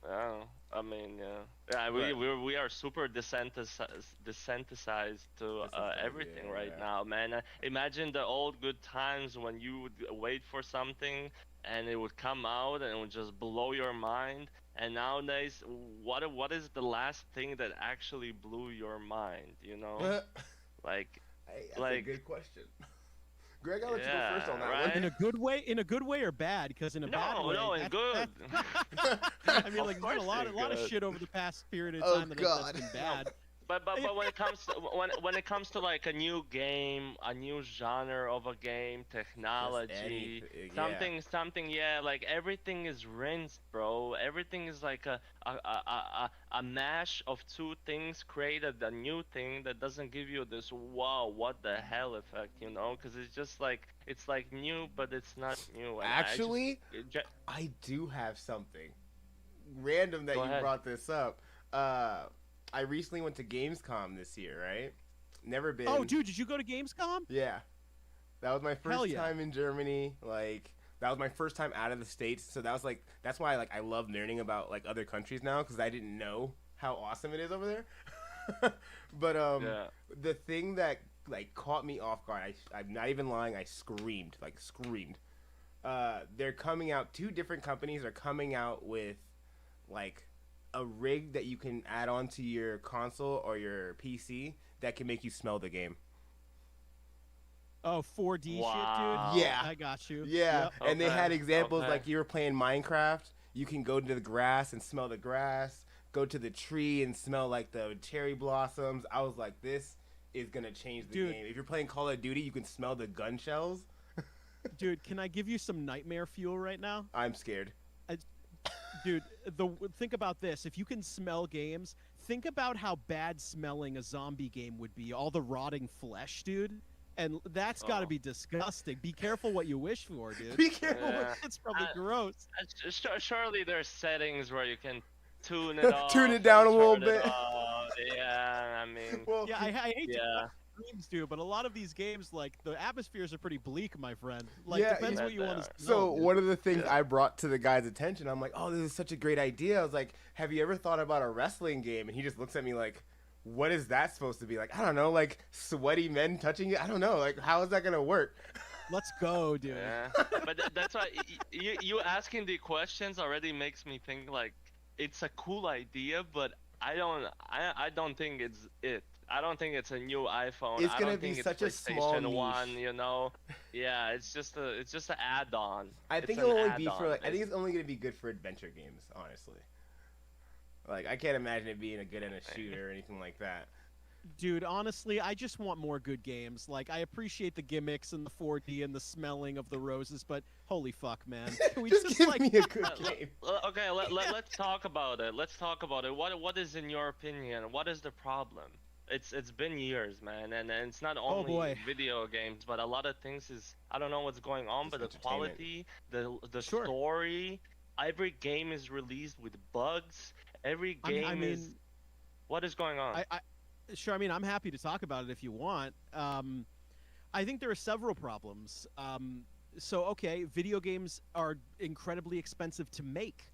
Yeah. I mean, yeah. We are super desensitized to everything right
yeah.
now, man. Imagine the old good times when you would wait for something and it would come out and it would just blow your mind. And nowadays, what is the last thing that actually blew your mind? You know, like.
That's
Like-
a good question. Greg, I'll let you
Yeah,
go first on that
right?
In a good way or bad? Because in a bad way,
No, in
that-
good.
I mean,
Of
like, there's been
course
a lot of
good.
shit over the past period of
Oh,
time that's
God.
been bad.
But when it comes to when it comes to like a new game, a new genre of a game, technology,
anything, yeah.
something, yeah, like everything is rinsed, bro. Everything is like a mash of two things created a new thing that doesn't give you this wow, what the hell effect, you know? Because it's just like it's like new, but it's not new. And
Actually,
it ju-
I do have something random that
Go
you
ahead.
brought this up. I recently went to Gamescom this year, right? Never been.
Oh, dude, did you go to Gamescom?
Yeah. That was my
Hell
first
yeah.
time in Germany. Like, that was my first time out of the States. So that was like, that's why like I love learning about like other countries now, because I didn't know how awesome it is over there. But
Yeah.
the thing that like caught me off guard, I'm not even lying, I screamed. They're coming out, two different companies are coming out with like a rig that you can add onto your console or your PC that can make you smell the game.
Oh, 4D
Wow.
shit, dude.
Yeah.
I got you.
Yeah,
Yep.
and they
Okay,
had examples
okay.
like you were playing Minecraft. You can go to the grass and smell the grass. Go to the tree and smell like the cherry blossoms. I was like, this is gonna change the
Dude.
game. If you're playing Call of Duty, you can smell the gun shells.
Dude, can I give you some nightmare fuel right now?
I'm scared.
Dude, think about this. If you can smell games, think about how bad smelling a zombie game would be. All the rotting flesh, dude. And that's got to
Oh.
be disgusting. Be careful what you wish for, dude.
Be careful.
Yeah.
It's probably
Uh,
gross.
Surely there's settings where you can tune it off.
Tune it down a
and
little
turn it
bit.
off. Yeah, I mean,
Well,
Yeah, I hate to
yeah.
games do, but a lot of these games, like, the atmospheres are pretty bleak, my friend. Like,
Yeah,
depends
yeah.
what you want to
So
smell. dude.
one of the things
Yeah.
I brought to the guy's attention, I'm like, oh, this is such a great idea. I was like, have you ever thought about a wrestling game? And he just looks at me like, what is that supposed to be? Like, I don't know, like sweaty men touching it. I don't know, like how is that gonna work?
Let's go, dude.
Yeah. But that's why you asking the questions already makes me think like it's a cool idea, but I don't think it's it. I don't think it's a new iPhone.
It's
I
gonna
don't
be
think
such a
it's
small
PlayStation
niche.
1, you know. Yeah, it's just an add-on.
I
It's
think
an
it'll only be for
add-on.
like I think it's only gonna be good for adventure games, honestly. Like I can't imagine it being a good in a shooter or anything like that.
Dude, honestly, I just want more good games. Like, I appreciate the gimmicks and the 4D and the smelling of the roses, but holy fuck, man. Can we
Just give
like
me a good game.
Okay, let's talk about it. Let's talk about it. What is in your opinion? What is the problem? It's been years, man, and it's not only
boy.
video games, but a lot of things is I don't know what's going on, but the
entertainment.
quality, the
Sure.
story, every game is released with bugs. Every game
I mean,
is what is going on?
Sure, I mean, I'm happy to talk about it if you want. I think there are several problems. So, okay, video games are incredibly expensive to make.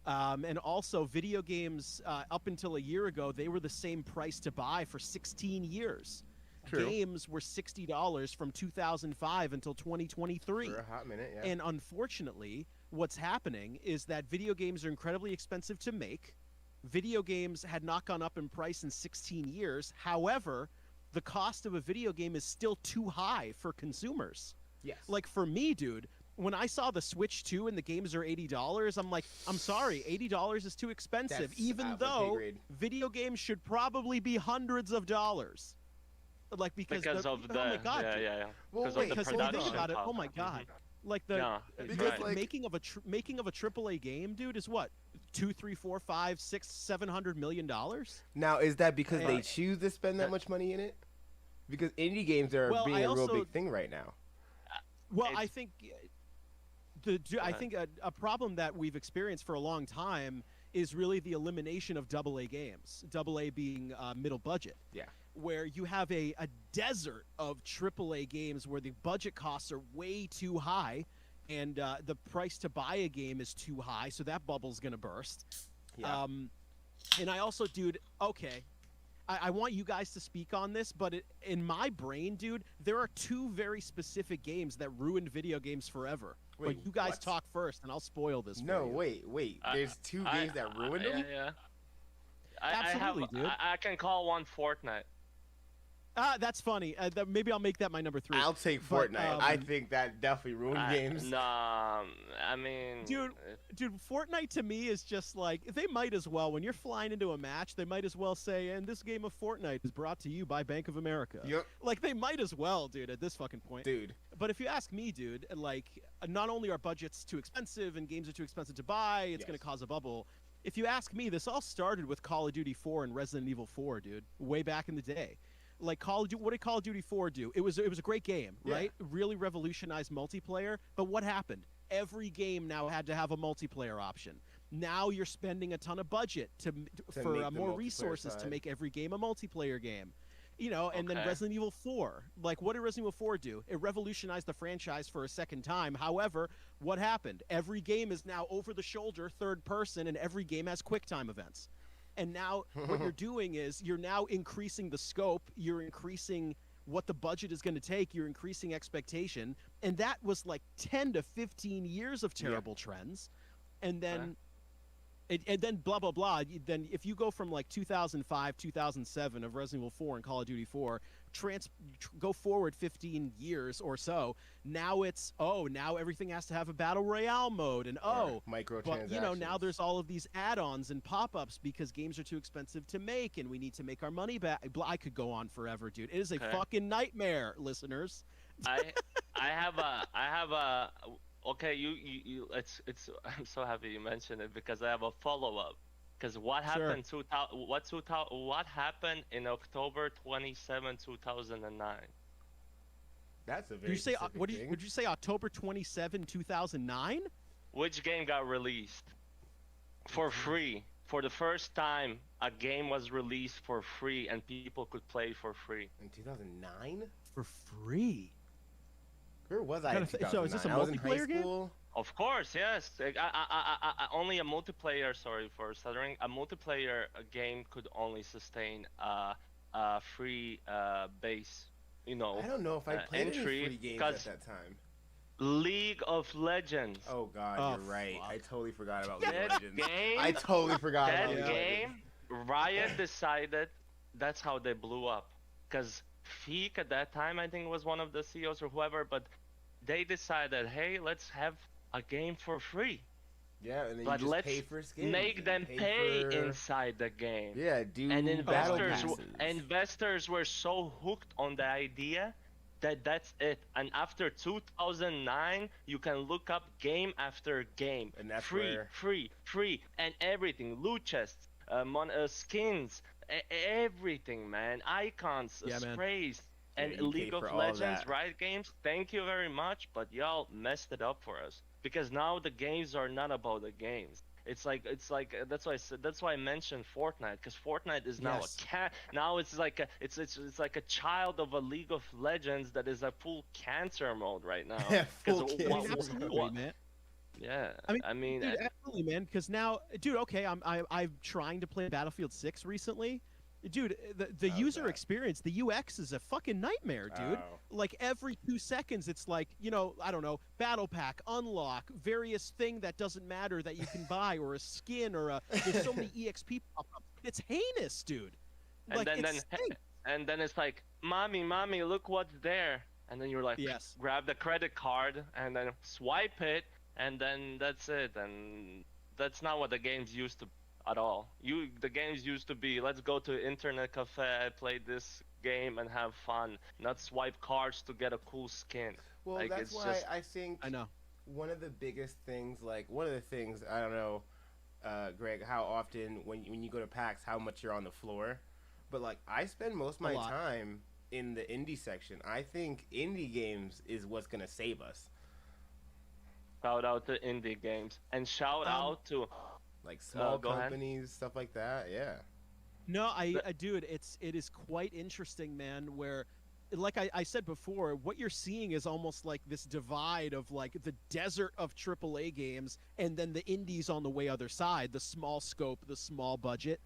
And also, video games, up until a year ago, they were the same price to buy for 16 years.
True.
Games were $60 from 2005 until 2023.
For a hot minute, yeah.
And unfortunately, what's happening is that video games are incredibly expensive to make. Video games had not gone up in price in 16 years. However, the cost of a video game is still too high for consumers.
Yes.
Like for me, dude, when I saw the Switch 2 and the games are $80, I'm like, I'm sorry, $80 is too expensive,
That's
even
out of my pay
though
grade.
video games should probably be hundreds of dollars. Like because
of
oh my god,
yeah,
dude.
yeah, yeah.
Well,
Because
wait,
of the
Because when you think
production
about it, oh
cost.
my god, like the
Yeah,
Because,
right.
like-
making of a AAA game, dude, is what 2, 3, 4, 5, 6, $700 million.
Now, is that because they
Right.
choose to spend that
That-
much money in it? Because indie games are
Well,
being
I
a real
also-
big thing right now.
Well,
It's-
I think I
ahead.
think a problem that we've experienced for a long time is really the elimination of AA games. AA being middle budget.
Yeah.
Where you have a desert of AAA games where the budget costs are way too high, and the price to buy a game is too high, so that bubble's gonna burst.
Yeah.
And I also, dude, okay, I want you guys to speak on this, but in my brain, dude, there are two very specific games that ruined video games forever.
Wait,
but you guys
what?
talk first, and I'll spoil this.
No,
for you.
wait.
I-
There's two games that ruined
yeah,
them?
Yeah.
Absolutely, dude.
I can call one Fortnite.
That's funny. Maybe I'll make that my number 3.
I'll take
But,
Fortnite. I think that definitely ruined games.
Nah, I mean,
Dude, Fortnite to me is just like, they might as well, when you're flying into a match, they might as well say, and this game of Fortnite is brought to you by Bank of America.
Yep.
Like, they might as well, dude, at this fucking point.
Dude.
But if you ask me, dude, like, not only are budgets too expensive and games are too expensive to buy, it's
Yes.
going to cause a bubble. If you ask me, this all started with Call of Duty 4 and Resident Evil 4, dude, way back in the day. Like what did Call of Duty 4 do? It was a great game,
Yeah.
right? Really revolutionized multiplayer. But what happened? Every game now had to have a multiplayer option. Now you're spending a ton of budget for
make the
more
multiplayer
resources to
side.
make every game a multiplayer game. You know, and then
Okay.
Resident Evil 4. Like, what did Resident Evil 4 do? It revolutionized the franchise for a second time. However, what happened? Every game is now over the shoulder, third person, and every game has QuickTime events. And now what you're doing is you're now increasing the scope, you're increasing what the budget is going to take, you're increasing expectation. And that was like 10 to 15 years of terrible trends. And then And then blah blah blah. Then if you go from like 2005, 2007 of Resident Evil 4 and Call of Duty 4, go forward 15 years or so. Now it's now everything has to have a battle royale mode, and
microtransactions.
but now there's all of these add-ons and pop-ups because games are too expensive to make, and we need to make our money back. I could go on forever, dude. It is a fucking nightmare, listeners.
I have a okay, you it's I'm so happy you mentioned it because I have a follow-up. Because what happened what happened in October 27, 2009?
That's a very specific thing.
Would you say October 27, 2009?
Which game got released for free? For the first time, a game was released for free and people could play for free.
In 2009?
For free?
Where was I in 2009?
So is this a multiplayer game?
Of course, yes. I only a multiplayer. Sorry for stuttering. A multiplayer game could only sustain a free base.
I don't know if I played any free games at that time.
League of Legends.
Oh God, you're right.
Fuck.
I totally forgot about League of
That
Legends.
game.
I totally forgot
That
about League of
game.
Legends.
Riot decided that's how they blew up. Because Feek at that time, I think, was one of the CEOs or whoever, but they decided, hey, let's have a game for free.
Yeah, and then
But
you just
let's
pay for skins.
make them pay inside the game.
Yeah, do
And
battle passes.
investors were so hooked on the idea that that's it. And after 2009, you can look up game after game.
And that's
free,
where...
free, and everything. Loot chests, skins, everything, man. Icons, sprays. And
you
League
pay
of
for all
Legends,
that.
Riot Games, thank you very much, but y'all messed it up for us. Because now the games are not about the games. It's like that's why I mentioned Fortnite, because Fortnite is now now it's like a child of a League of Legends that is a full cancer mode right now.
Full cancer
absolutely, man.
Yeah,
I mean, dude, absolutely, man. Because now, dude, okay, I'm trying to play Battlefield 6 recently. Dude, the user experience, the UX is a fucking nightmare, dude.
Oh.
Like every 2 seconds, it's like, I don't know, battle pack, unlock, various thing that doesn't matter that you can buy, or a skin, or there's so many EXP pop-ups. It's heinous, dude.
And then it's like, mommy, look what's there. And then you're like, grab the credit card and then swipe it, and then that's it. And that's not what the games used to at all. The games used to be, let's go to internet cafe, play this game and have fun, not swipe cards to get a cool skin.
Well,
like,
that's why I think
I know
one of the biggest things, I don't know, Greg, how often when you go to PAX, how much you're on the floor, but I spend most of my time in the indie section. I think indie games is what's gonna save us.
Shout out to indie games, and shout out to
small companies, stuff like that. Yeah.
No, I dude, it is quite interesting, man, where like I said before, what you're seeing is almost like this divide of the desert of AAA games and then the indies on the way other side, the small scope, the small budget.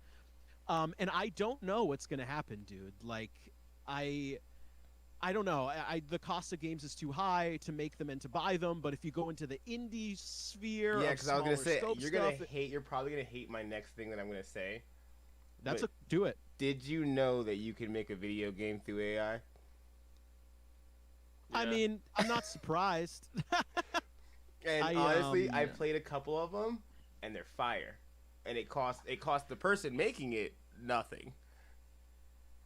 And I don't know what's going to happen, dude. I don't know. The cost of games is too high to make them and to buy them. But if you go into the indie sphere,
because I was gonna say
you're
you're probably gonna hate my next thing that I'm gonna say.
Do it.
Did you know that you can make a video game through AI?
Yeah.
I mean, I'm not surprised.
And honestly, I played a couple of them, and they're fire. And it cost the person making it nothing.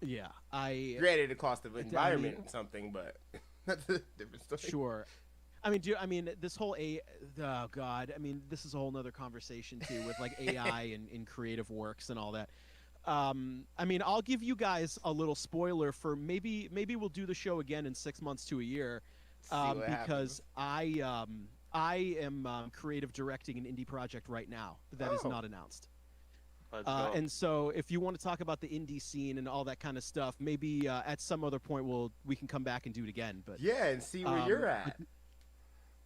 Yeah,
granted, it cost the environment something, but that's a different story.
Sure. This whole oh God, this is a whole nother conversation too with AI and in creative works and all that. I'll give you guys a little spoiler for maybe we'll do the show again in 6 months to a year, because
happens.
I am creative directing an indie project right now that is not announced. And so if you want to talk about the indie scene and all that kind of stuff, maybe at some other point we can come back and do it again. But
and see where you're at.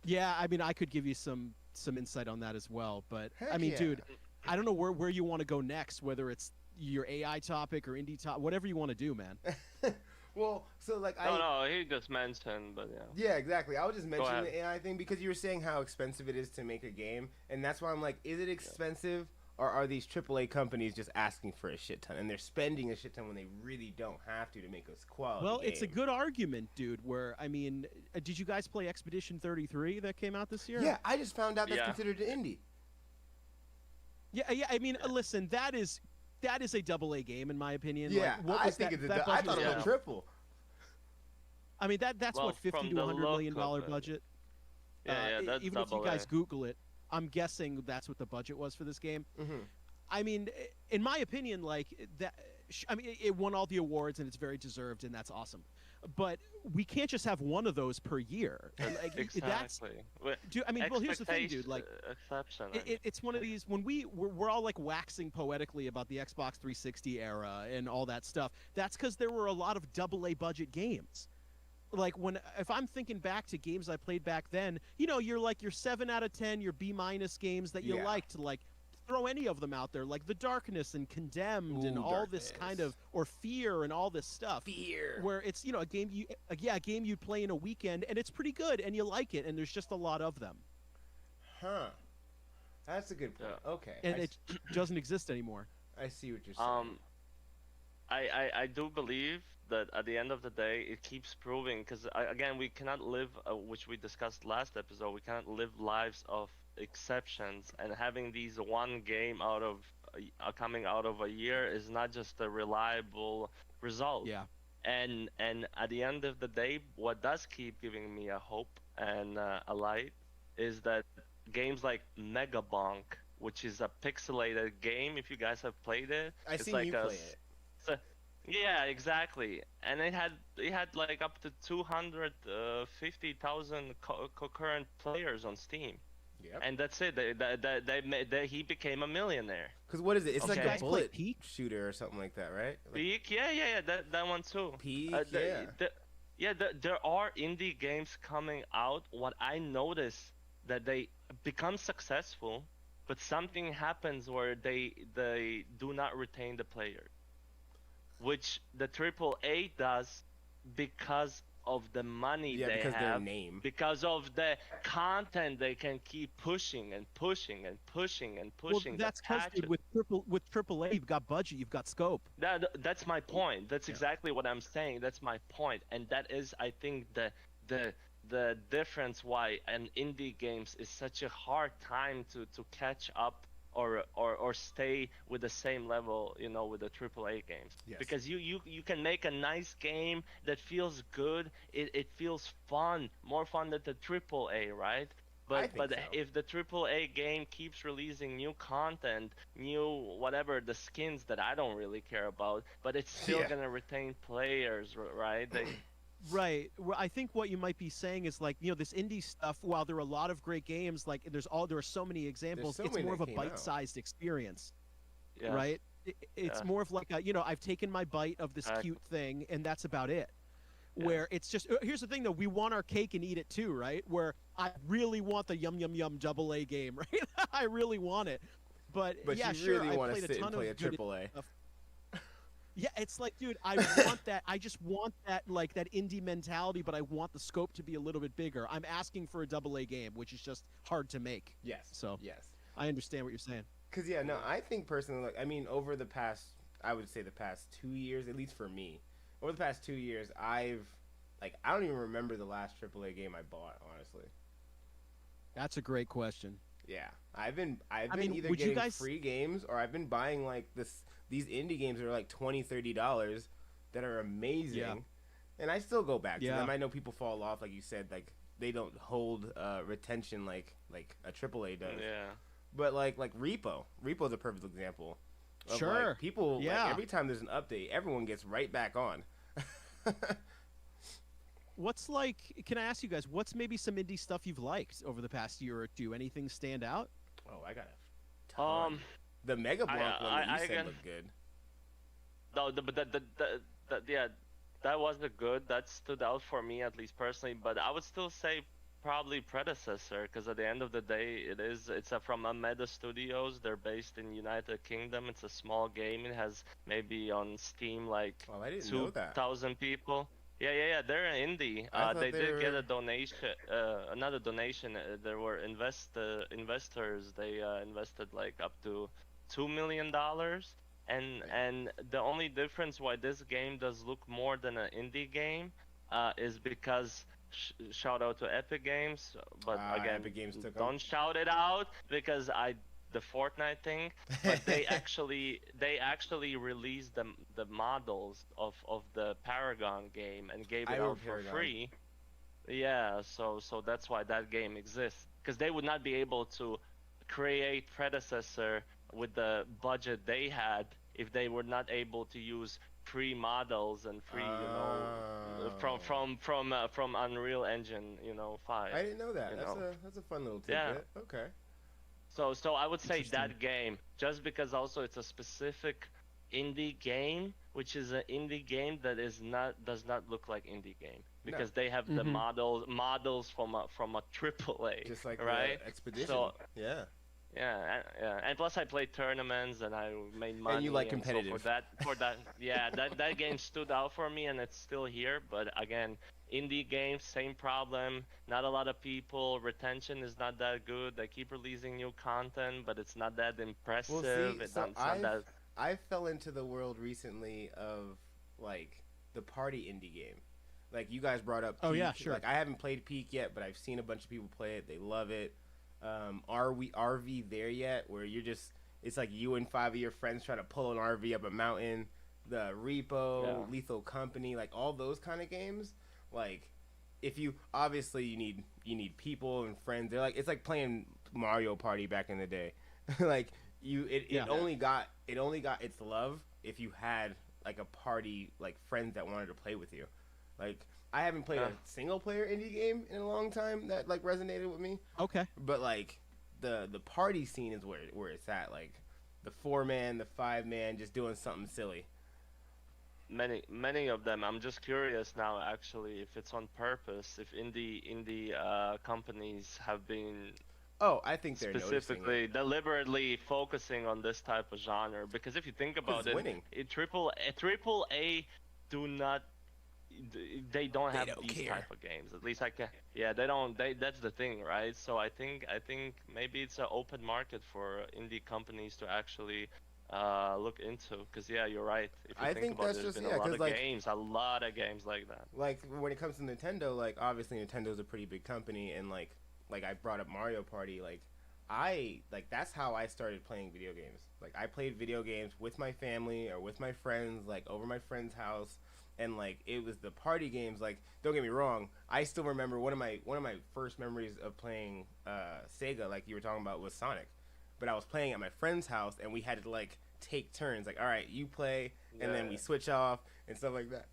Yeah, I could give you some insight on that as well. But
Heck
dude, I don't know where you want to go next, whether it's your AI topic or indie topic, whatever you want to do, man.
Well, so
no, he just mentioned, but yeah.
Yeah, exactly. I was just mentioning the AI thing because you were saying how expensive it is to make a game, and that's why I'm like, is it expensive or are these AAA companies just asking for a shit ton and they're spending a shit ton when they really don't have to make a quality
Well,
game?
it's a good argument, dude. Where I mean, did you guys play Expedition 33 that came out this year?
Yeah, I just found out that's
Yeah.
considered an indie.
Yeah. I mean, listen, that is a AA game in my opinion.
Yeah,
like, what
I
was
think
that,
it's
that
I
budget
thought it was
Yeah.
a triple.
I mean, that's
Well,
what $50
from
to
the
$100 million
look of it.
budget.
Yeah, that's
even if you
double
guys
A.
Google it, I'm guessing that's what the budget was for this game.
Mm-hmm.
I mean, in my opinion, like that. I mean, it won all the awards and it's very deserved, and that's awesome. But we can't just have one of those per year. Like, that's,
Exactly. Well,
dude, I mean, well, here's the thing, dude. Like,
exception. I mean.
it's one of these when we're all like waxing poetically about the Xbox 360 era and all that stuff. That's because there were a lot of AA budget games. Like if I'm thinking back to games I played back then, you know, you're like your 7 out of 10, your B- games that you
Yeah.
liked, like throw any of them out there, like The Darkness and Condemned and
Ooh,
all this kind of, or Fear and all this stuff.
Fear.
Where it's, you know, a game you'd play in a weekend and it's pretty good and you like it and there's just a lot of them.
Huh. That's a good point.
Yeah.
Okay.
And it doesn't exist anymore.
I see what you're saying.
I do believe that at the end of the day, it keeps proving, because again, we cannot live, which we discussed last episode, we cannot live lives of exceptions, and having these one game out of coming out of a year is not just a reliable result.
Yeah.
And at the end of the day, what does keep giving me a hope and a light is that games like Megabonk, which is a pixelated game, if you guys have played it,
I
it's
seen
like
you play it.
yeah, exactly. And it had like up to 250,000 concurrent players on Steam.
Yep.
And that's it. He became a millionaire.
Because what is it? It's
Okay.
like
You
a
guys
play
bullet
Peak?
shooter or something like that, right? Like
Peak, yeah, that one too.
Peak,
There are indie games coming out. What I notice that they become successful, but something happens where they do not retain the player, which the AAA does because of the money
yeah,
they
because their
have,
name.
because of the content they can keep pushing and pushing and pushing and pushing.
Well, that's because with AAA, you've got budget, you've got scope.
That's my point. That's exactly what I'm saying. That's my point, and that is, I think, the difference why an indie games is such a hard time to catch up or stay with the same level, you know, with the AAA games.
Yes.
Because you can make a nice game that feels good. It feels fun, more fun than the AAA, right?
I think
But
so.
if the AAA game keeps releasing new content, new whatever, the skins that I don't really care about, but it's still
Yeah.
gonna retain players, right?
Right. Well, I think what you might be saying is like, you know, this indie stuff, while there are a lot of great games, like there are so many examples,
so
it's
many
more of
that
a
came out.
bite-sized experience,
Yeah.
right? It's
Yeah.
more of like you know, I've taken my bite of this
Exactly.
cute thing and that's about it.
Yeah.
Where it's just, here's the thing though, we want our cake and eat it too, right? Where I really want the yum yum yum AA game, right? I really want it. But yeah,
you
sure,
really
I
want to
played
sit
a ton
and play a
of good
AAA.
stuff. Yeah, it's like, dude, I want that. I just want that, like that indie mentality, but I want the scope to be a little bit bigger. I'm asking for a AA game, which is just hard to make.
Yes.
So
Yes.
I understand what you're saying.
Because yeah, no, I think personally, like, I mean, over the past, I would say the past 2 years, at least for me, over the past 2 years, I don't even remember the last AAA game I bought, honestly.
That's a great question.
Yeah, I've been
mean,
either
would you
getting
guys-
free games or I've been buying like these indie games that are like $20-$30 that are amazing,
Yeah.
and I still go back to
Yeah.
them. I know people fall off, like you said, like they don't hold retention like a AAA does.
Yeah.
But like Repo's a perfect example. Of,
Sure.
Like, people, like,
Yeah.
every time there's an update, everyone gets right back on.
What's like? Can I ask you guys? What's maybe some indie stuff you've liked over the past year or two? Anything stand out?
Oh, I got a ton. The Mega Blanc one that you said
again-
looked good.
No, yeah, that wasn't good. That stood out for me, at least personally. But I would still say probably predecessor, because at the end of the day, it's from Ameda Studios. They're based in United Kingdom. It's a small game. It has maybe on Steam like
Oh, I didn't know that.
2,000 people. Yeah. They're an indie.
I thought
They
they
did get
were-
a donation, another donation. There were investors. They invested like up to $2 million. And the only difference why this game does look more than an indie game is because shout out to Epic Games, but again,
Epic Games took 'em.
don't shout it out because the Fortnite thing, but they actually released the models of the Paragon game and gave it out for free. Yeah, so that's why that game exists, because they would not be able to create predecessor with the budget they had if they were not able to use free models and free, from Unreal Engine, 5.
I didn't know that. That's a fun little tidbit.
Yeah.
Okay.
So I would say that game, just because also it's a specific indie game, which is an indie game that does not look like indie game, because they have the models from a AAA,
just like
right?
Expedition.
So,
yeah.
Yeah, and plus I played tournaments and I made money.
And you like competitive.
So for that, yeah, that game stood out for me, and it's still here. But again, indie games, same problem. Not a lot of people. Retention is not that good. They keep releasing new content, but it's not that impressive.
Well, see, I fell into the world recently of like the party indie game. Like you guys brought up Peak.
Oh yeah, sure.
Like I haven't played Peak yet, but I've seen a bunch of people play it. They love it. Are we there yet? Where it's like you and 5 of your friends trying to pull an RV up a mountain. The Repo, Lethal Company, like all those kind of games. Like, if you obviously you need people and friends. It's like playing Mario Party back in the day. Like it only got its love if you had like a party, like friends that wanted to play with you. Like I haven't played a single player indie game in a long time that like resonated with me.
Okay.
But like the party scene is where it's at. Like the 4-man, the 5-man, just doing something silly.
Many of them. I'm just curious now, actually, if it's on purpose. If indie companies have been.
Oh, I think they're
specifically deliberately focusing on this type of genre, because if you think about it,
winning.
Triple A do not. They don't have these type of games. At least I can. Yeah, they don't. That's the thing, right? So I think maybe it's an open market for indie companies to actually look into. Because yeah, you're right. If you think about it, there's been a lot of games like that.
Like when it comes to Nintendo, like obviously Nintendo's a pretty big company, and like I brought up Mario Party, that's how I started playing video games. Like I played video games with my family or with my friends, like over my friend's house. And like it was the party games. Like don't get me wrong, I still remember one of my first memories of playing Sega, like you were talking about, was Sonic. But I was playing at my friend's house, and we had to like take turns. Like all right, you play, and then we switch off and stuff like that.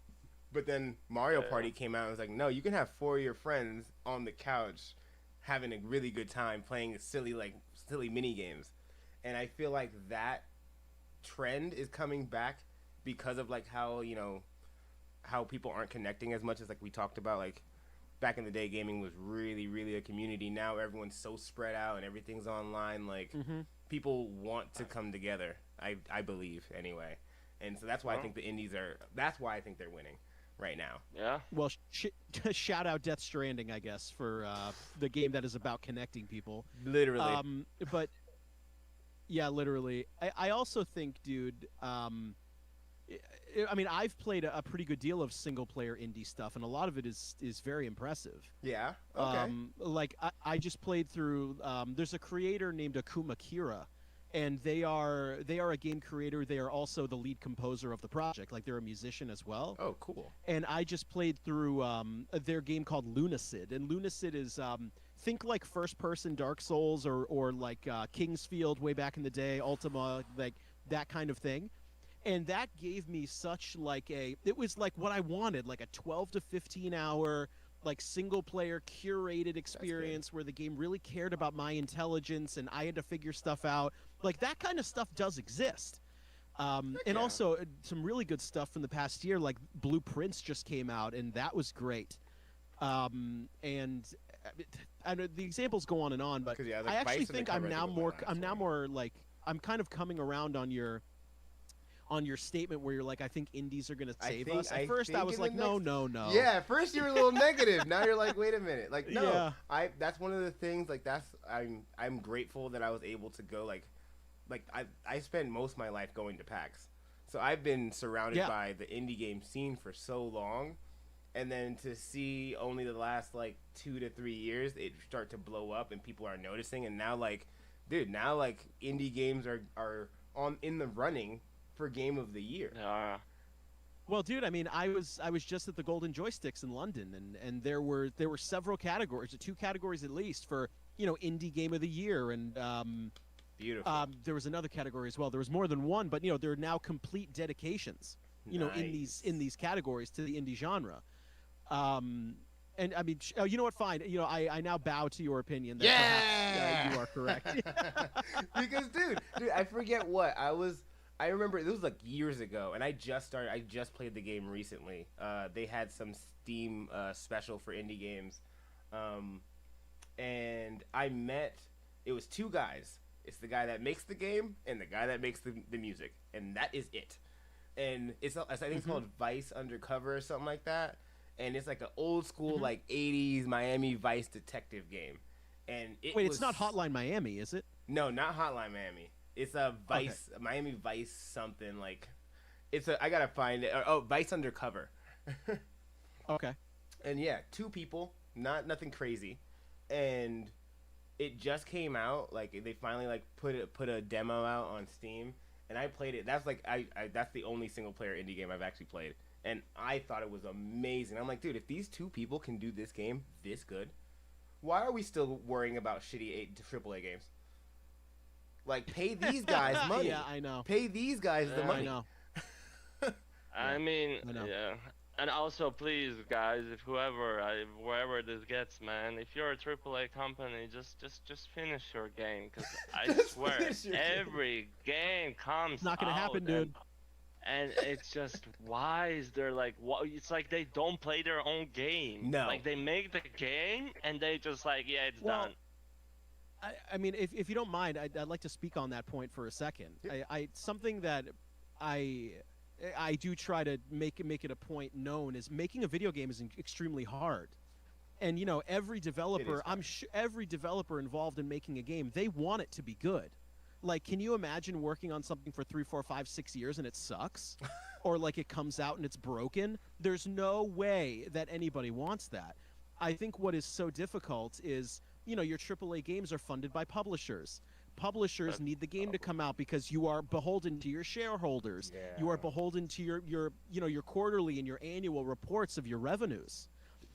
But then Mario Party came out, and it was like, no, you can have 4 of your friends on the couch having a really good time playing silly mini games. And I feel like that trend is coming back because of like how how people aren't connecting as much as like we talked about. Like back in the day, gaming was really, really a community. Now everyone's so spread out and everything's online. Like people want to come together. I believe anyway, and so that's why I think the indies are. That's why I think they're winning right now.
Yeah.
Well, shout out Death Stranding, I guess, for the game that is about connecting people.
Literally.
But yeah, literally. I also think, dude. I mean, I've played a pretty good deal of single-player indie stuff, and a lot of it is very impressive.
Yeah. Okay.
Like I just played through. There's a creator named Akuma Kira, and they are a game creator. They are also the lead composer of the project. Like they're a musician as well.
Oh, cool.
And I just played through their game called Lunacid, and Lunacid is think like first-person Dark Souls or like Kingsfield way back in the day, Ultima, like that kind of thing. And that gave me such it was like what I wanted, like a 12 to 15 hour, like single player curated experience where the game really cared about my intelligence and I had to figure stuff out. Like that kind of stuff does exist. And also some really good stuff from the past year, like Blueprints just came out and that was great. And I know the examples go on and on, but I actually think I'm now more like, I'm kind of coming around on your statement where you're like, I think indies are going to save us. At first, I was like, no.
Yeah, at first you were a little negative. Now you're like, wait a minute. Like, no. That's one of the things, like, I'm grateful that I was able to go, like like I spend most of my life going to PAX, so I've been surrounded by the indie game scene for so long, and then to see only the last like 2 to 3 years it start to blow up and people are noticing, and now like, dude, now like indie games are on in the running for Game of the Year.
Well, dude, I mean, I was just at the Golden Joysticks in London, and there were several categories, 2 categories at least for indie game of the year, and
beautiful.
There was another category as well. There was more than one, but there are now complete dedications,
Nice.
in these categories to the indie genre. And I mean, you know what? Fine. I now bow to your opinion that perhaps you are correct.
Because, dude, I forget what I remember it was like years ago, and I just played the game recently. They had some Steam special for indie games, and it was 2 guys. It's the guy that makes the game and the guy that makes the music, and that is it. And I think it's called Vice Undercover or something like that, and it's like an old school like 80s Miami Vice detective game. And
it's not Hotline Miami, is it?
No, not Hotline Miami. It's a Vice, Miami Vice something like. I gotta find it. Oh, Vice Undercover.
Okay.
And yeah, 2 people, nothing crazy, and it just came out. Like they finally like put a demo out on Steam, and I played it. That's like that's the only single player indie game I've actually played, and I thought it was amazing. I'm like, dude, if these 2 people can do this game this good, why are we still worrying about shitty AAA games? Like, pay these guys money.
Yeah, I know.
Pay these guys the money.
I know.
I mean,
I know.
yeah. And also, please, guys, if wherever this gets, man, if you're a AAA company, just finish your game, because I swear, every game comes
Not gonna happen, dude.
And it's just, why is there like, it's like they don't play their own game.
No.
Like, they make the game, and they just like, yeah, it's done.
I mean, if you don't mind, I'd like to speak on that point for a second. Yeah. Something that I do try to make it a point known is making a video game is extremely hard. And every developer, every developer involved in making a game, they want it to be good. Like, can you imagine working on something for 3, 4, 5, 6 years and it sucks? Or like it comes out and it's broken? There's no way that anybody wants that. I think what is so difficult is, your AAA games are funded by publishers. Publishers need the game to come out because you are beholden to your shareholders.
Yeah.
You are beholden to your quarterly and your annual reports of your revenues.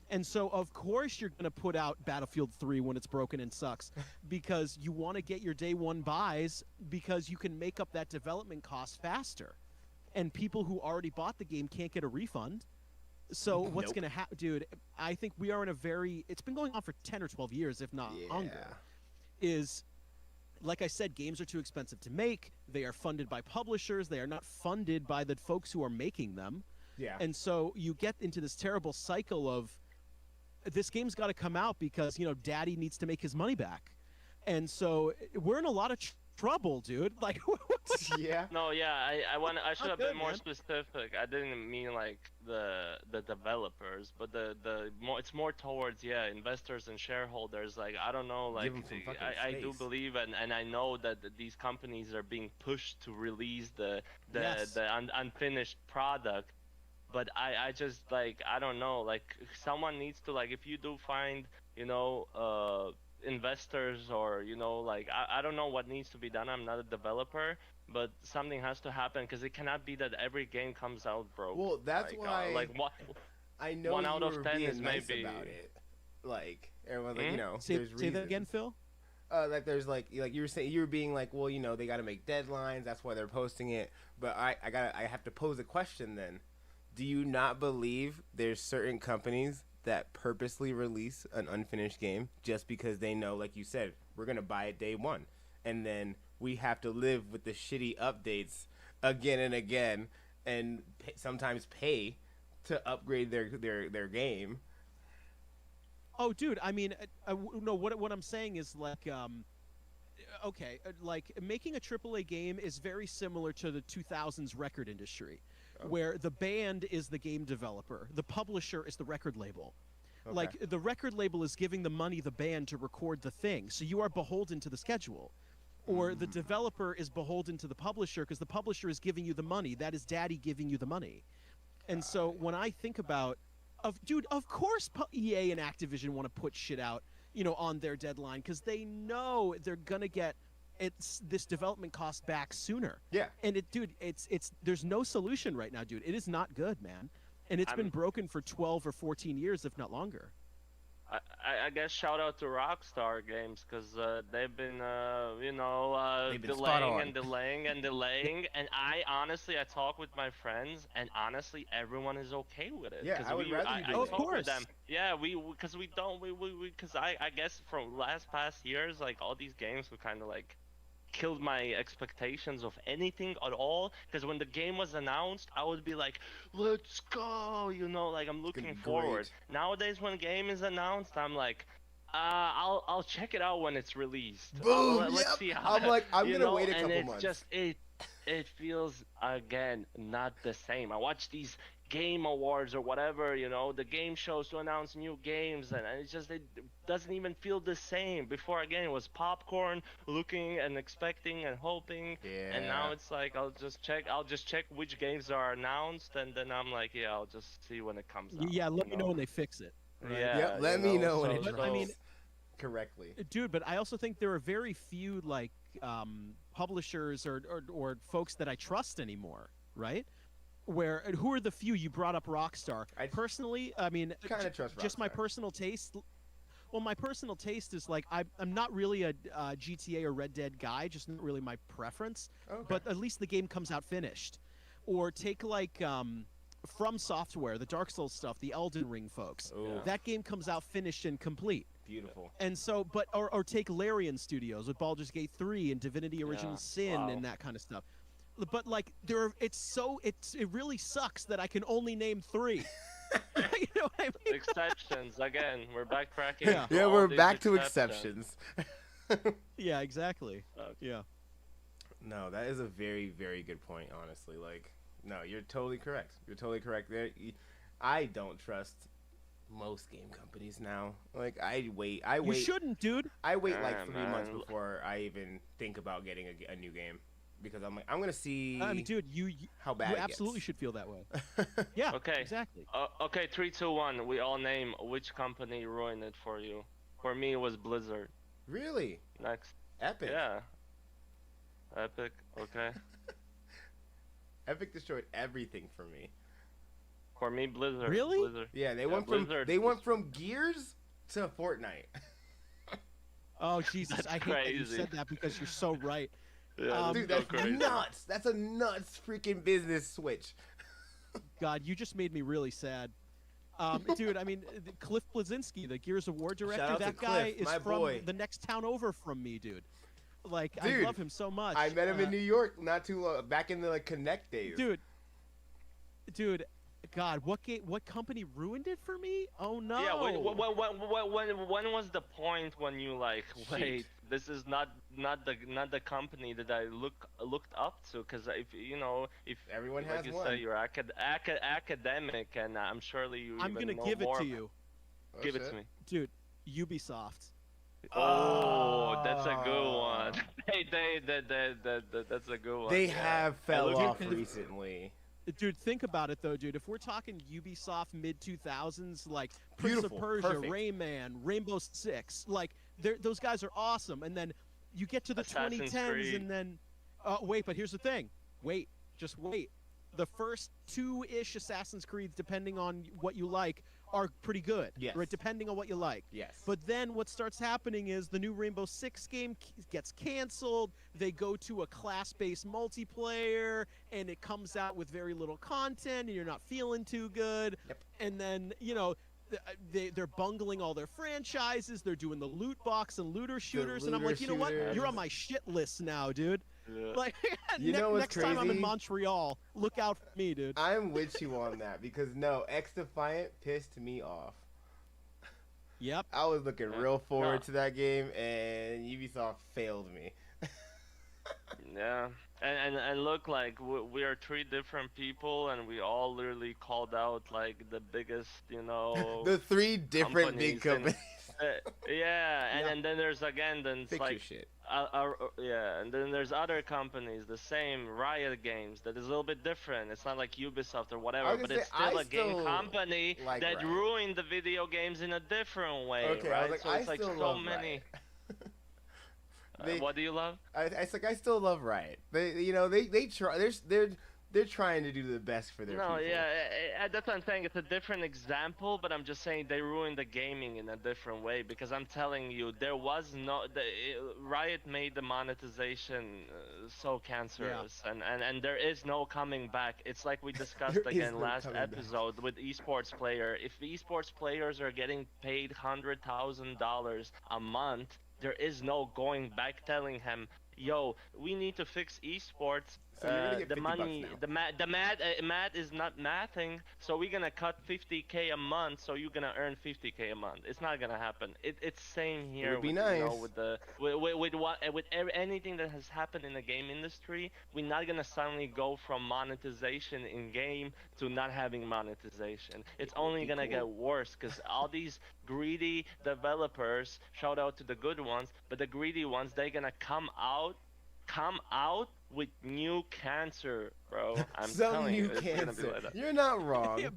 And so, of course, you're going to put out Battlefield 3 when it's broken and sucks, because you want to get your day one buys because you can make up that development cost faster. And people who already bought the game can't get a refund. So what's going to happen, dude? I think we are in it's been going on for 10 or 12 years, if not longer. Is, like I said, games are too expensive to make. They are funded by publishers. They are not funded by the folks who are making them.
Yeah.
And so you get into this terrible cycle of, this game's got to come out because, daddy needs to make his money back. And so we're in a lot of trouble, dude. Like,
yeah.
No, yeah, I should have been more
man.
specific. I didn't mean like the developers, but it's more towards investors and shareholders. Like, I don't know, like
Give 'em some fucking
I do
space.
believe and I know that these companies are being pushed to release the unfinished product. But I just, like, I don't know, like, someone needs to, like, if you do find, investors or, like, I don't know what needs to be done. I'm not a developer, but something has to happen, because it cannot be that every game comes out broke.
Well, that's why I know
1 out of 10
being
is
nice
maybe
about it. Like, everyone's like,
say
there's
that
reasons.
again, Phil?
Like there's like you were saying, you were being like, well, they got to make deadlines. That's why they're posting it. But I have to pose a question then. Do you not believe there's certain companies that purposely release an unfinished game just because they know, like you said, we're going to buy it day one, and then we have to live with the shitty updates again and again, and sometimes pay to upgrade their game?
Oh, dude, I mean, no, what I'm saying is, like, okay, like, making a AAA game is very similar to the 2000s record industry. Where the band is the game developer, the publisher is the record label.
Okay.
Like, the record label is giving the money the band to record the thing, so you are beholden to the schedule. or the developer is beholden to the publisher because the publisher is giving you the money. That is daddy giving you the money. And so when I think about, of course EA and Activision want to put shit out, on their deadline because they know they're gonna get this development cost back sooner.
Yeah.
And it's there's no solution right now, dude. It is not good, man. And it's been broken for 12 or 14 years, if not longer.
I guess shout out to Rockstar Games because they've been
They've been
delaying and delaying and delaying. And I talk with my friends, and honestly, everyone is okay with it.
Yeah, I would rather you do
it. Of course.
With them. Yeah, because I guess from past years, like all these games were kind of like killed my expectations of anything at all, because when the game was announced I would be like, let's go, like I'm looking forward. Nowadays when a game is announced I'm like, I'll check it out when it's released.
Boom.
Let's see how,
I'm gonna wait a couple
and
months.
Just it feels again not the same. I watch these game awards or whatever, the game shows to announce new games, and it doesn't even feel the same. Before, again, it was popcorn, looking and expecting and hoping, and now it's like I'll just check which games are announced, and then I'm like, yeah, I'll just see when it comes out.
Yeah, let me know when they fix it.
Right? Yeah, let me know when it
drops. I mean,
correctly,
dude. But I also think there are very few like publishers or folks that I trust anymore, right? Who are the few? You brought up Rockstar. Personally, I mean,
kind of trust Rockstar.
Just my personal taste. Well, my personal taste is like I'm not really a GTA or Red Dead guy, just not really my preference.
Okay.
But at least the game comes out finished. Or take like From Software, the Dark Souls stuff, the Elden Ring folks.
Ooh.
That game comes out finished and complete.
Beautiful.
And so, or take Larian Studios with Baldur's Gate 3 and Divinity Original Sin and that kind of stuff. But like it really sucks that I can only name 3. You know what I mean?
Exceptions again. We're backtracking.
Yeah, we're back to exceptions.
Yeah, exactly.
Okay.
Yeah.
No, that is a very, very good point. Honestly, like, no, you're totally correct. You're totally correct. I don't trust most game companies now. Like, I wait.
You shouldn't, dude.
I wait like 3 months before I even think about getting a new game. Because I'm like, I'm gonna see.
I mean, dude,
how bad
you
it
absolutely
gets.
should feel that way. Yeah.
Okay.
Exactly.
Okay, 3, 2, 1. We all name which company ruined it for you. For me, it was Blizzard.
Really?
Next.
Epic.
Yeah. Epic. Okay.
Epic destroyed everything for me.
For me, Blizzard.
Really?
Blizzard.
Yeah, they
Blizzard
went from Gears to Fortnite.
Oh Jesus!
That's
I hate that you
crazy.
said that because you're so right.
Yeah,
Dude,
so
that's
crazy.
nuts. That's a nuts freaking business switch.
God, you just made me really sad. Dude, I mean, Cliff Bleszinski, the Gears of War director,
Shout out
that
to
guy
Cliff,
is
my
from
boy.
the next town over from me, dude. Like,
Dude,
I love him so much.
I met him in New York not too long back in the like Connect days.
Dude, God, what company ruined it for me? Oh no.
Yeah. When was the point when you like, wait, this is not the company that I looked up to? Because if
Everyone
like
has
you
one.
say, you're academic, and I'm surely you.
I'm
even
gonna
know
give it
more
to
about-
you,
Oh,
Give it
shit.
to me.
dude. Ubisoft.
Oh, that's a good one. That's a good one.
They
yeah.
have fell
look
off
at-
recently.
Dude, think about it though, dude. If we're talking Ubisoft mid 2000s, like Prince
Beautiful,
of Persia,
perfect.
Rayman, Rainbow Six, like those guys are awesome. And then you get to the
Assassin's
2010s,
Creed.
and then wait, but here's the thing. Wait, just wait. The first 2-ish Assassin's Creed, depending on what you like, are pretty good.
Yes.
Right, depending on what you like.
Yes.
But then what starts happening is the new Rainbow Six game gets canceled. They go to a class-based multiplayer, and it comes out with very little content, and you're not feeling too good.
Yep.
And then, they're bungling all their franchises. They're doing the loot box and looter shooters. And I'm
looter
like, you know what?
shooters.
You're on my shit list now, dude.
Yeah.
Like,
You know what's
next time I'm in
crazy?
Montreal, look out for me, dude.
I'm with you on that because no, X Defiant pissed me off.
Yep.
I was looking
Yeah.
real forward
No.
to that game, and Ubisoft failed me.
Yeah, and look, like we are 3 different people, and we all literally called out like the biggest,
The 3 different big
companies
companies.
Yeah, and,
Yeah.
and then there's again, then it's
Fix your
like,
shit.
yeah, and then there's other companies, the same Riot Games, that is a little bit different. It's not like Ubisoft or
I
whatever,
was
but
gonna say
it's
I
still a game
still
company
like
that
Riot.
ruined the video games in a different way,
Okay, I was
right?
like,
So
I
it's like
still
so
love
many.
Riot. They,
What do you love?
it's like I still love Riot. They try. They're trying to do the best for their
No,
people.
yeah, that's what I'm saying. It's a different example, but I'm just saying they ruined the gaming in a different way because I'm telling you, there was Riot made the monetization so cancerous, and there is no coming back. It's like we discussed
There is
again
no
last
coming back.
episode with esports player. If esports players are getting paid $100,000 a month, there is no going back telling him, yo, we need to fix esports.
So you're gonna get
The
$50
money,
now.
math is not mathing, so we're gonna cut 50K a month, so you're gonna earn 50K a month. It's not gonna happen. It's same
It
here
would be
with
nice.
with the anything that has happened in the game industry. We're not gonna suddenly go from monetization in game to not having monetization. It's
It would
only
be
gonna
cool.
get worse because all these greedy developers, shout out to the good ones, but the greedy ones, they're gonna come out with new cancer, bro. I'm
Some
telling you,
new
it's gonna be
cancer.
like that.
You're not wrong.
Yeah,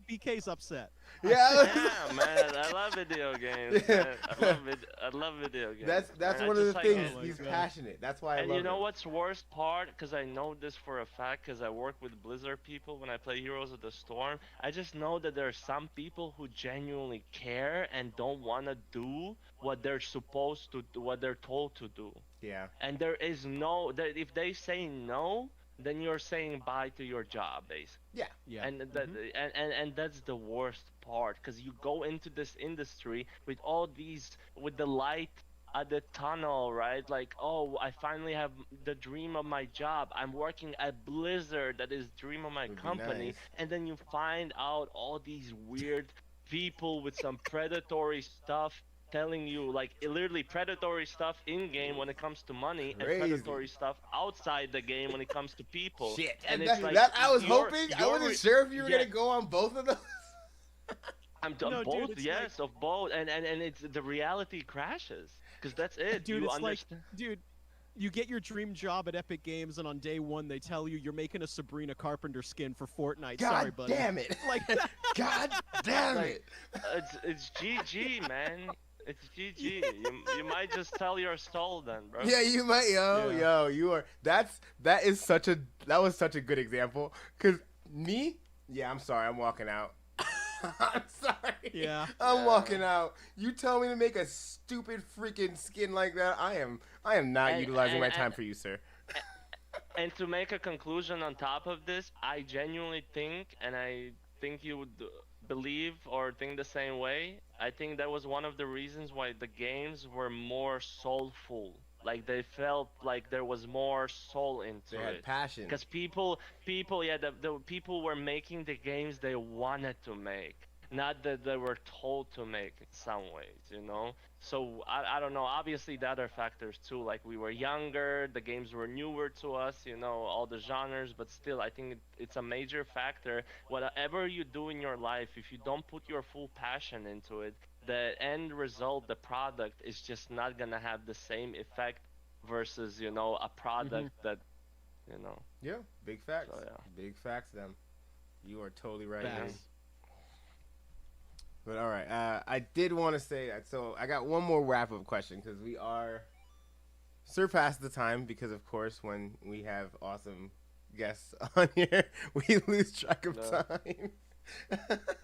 BK's upset.
Yeah.
Yeah, man, I love video games.
Yeah.
Man. I love video games.
That's
man.
one
I
of
just
the
like
things.
it.
Oh my
He's
God.
passionate. That's why I
And
love
you know
him.
what's worst part? Because I know this for a fact, because I work with Blizzard people when I play Heroes of the Storm. I just know that there are some people who genuinely care and don't want to do what they're supposed to do, what they're told to do.
Yeah.
And there is if they say no, then you're saying bye to your job, basically.
Yeah.
Yeah.
And that and that's the worst part, because you go into this industry with all these, with the light at the tunnel, right? Like, oh, I finally have the dream of my job. I'm working at Blizzard, that is dream of my
Would be
company.
nice.
And then you find out all these weird people with some predatory stuff telling you, like, literally predatory stuff in game when it comes to money, and
Crazy.
predatory stuff outside the game when it comes to people.
Shit.
And
And
it's like,
that I was
you're-
hoping. I
you're
wasn't
re-
sure if you were
yeah.
gonna go on both of those.
I'm done
No, dude,
both,
it's
yes, of both, and it's the reality crashes, because that's it.
Dude,
you
it's
understand.
like, dude, you get your dream job at Epic Games, and on day one they tell you you're making a Sabrina Carpenter skin for Fortnite.
God
Sorry, buddy.
damn it.
Like,
God damn
Like,
it.
it's GG, man. It's GG. You might just sell your soul then, bro.
Yeah, you might,
Yeah.
you are. That was such a good example. Cause me, yeah, I'm sorry, I'm walking out. I'm sorry.
Yeah.
I'm
Yeah.
walking out. You tell me to make a stupid freaking skin like that. I am not
And-
utilizing my
and-
time for you, sir.
And to make a conclusion on top of this, I genuinely think, and I think you would believe or think the same way, I think that was one of the reasons why the games were more soulful. Like, they felt like there was more soul into
They had
it.
passion.
Because people, yeah, the people were making the games they wanted to make, not that they were told to make in some ways, you know? So, I don't know, obviously the other factors too, like we were younger, the games were newer to us, you know, all the genres, but still, I think it's a major factor. Whatever you do in your life, if you don't put your full passion into it, the end result, the product, is just not gonna have the same effect versus, you know, a product that, you know.
Yeah, big facts.
So, yeah.
Big facts, them. You are totally right. man.
Facts.
But all right, I did want to say that. So I got one more wrap-up question because we are surpassed the time because, of course, when we have awesome guests on here, we lose track of
No.
time.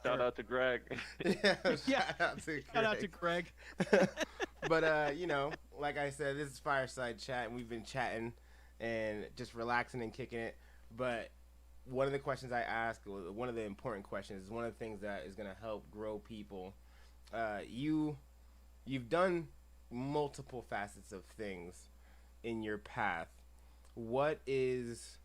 Shout out to Greg.
Yeah,
Yeah.
shout out to
Shout out to
Greg.
Greg.
But you know, like I said, this is Fireside Chat, and we've been chatting and just relaxing and kicking it. But one of the questions I ask, one of the important questions, is one of the things that is going to help grow people. You've done multiple facets of things in your path. What is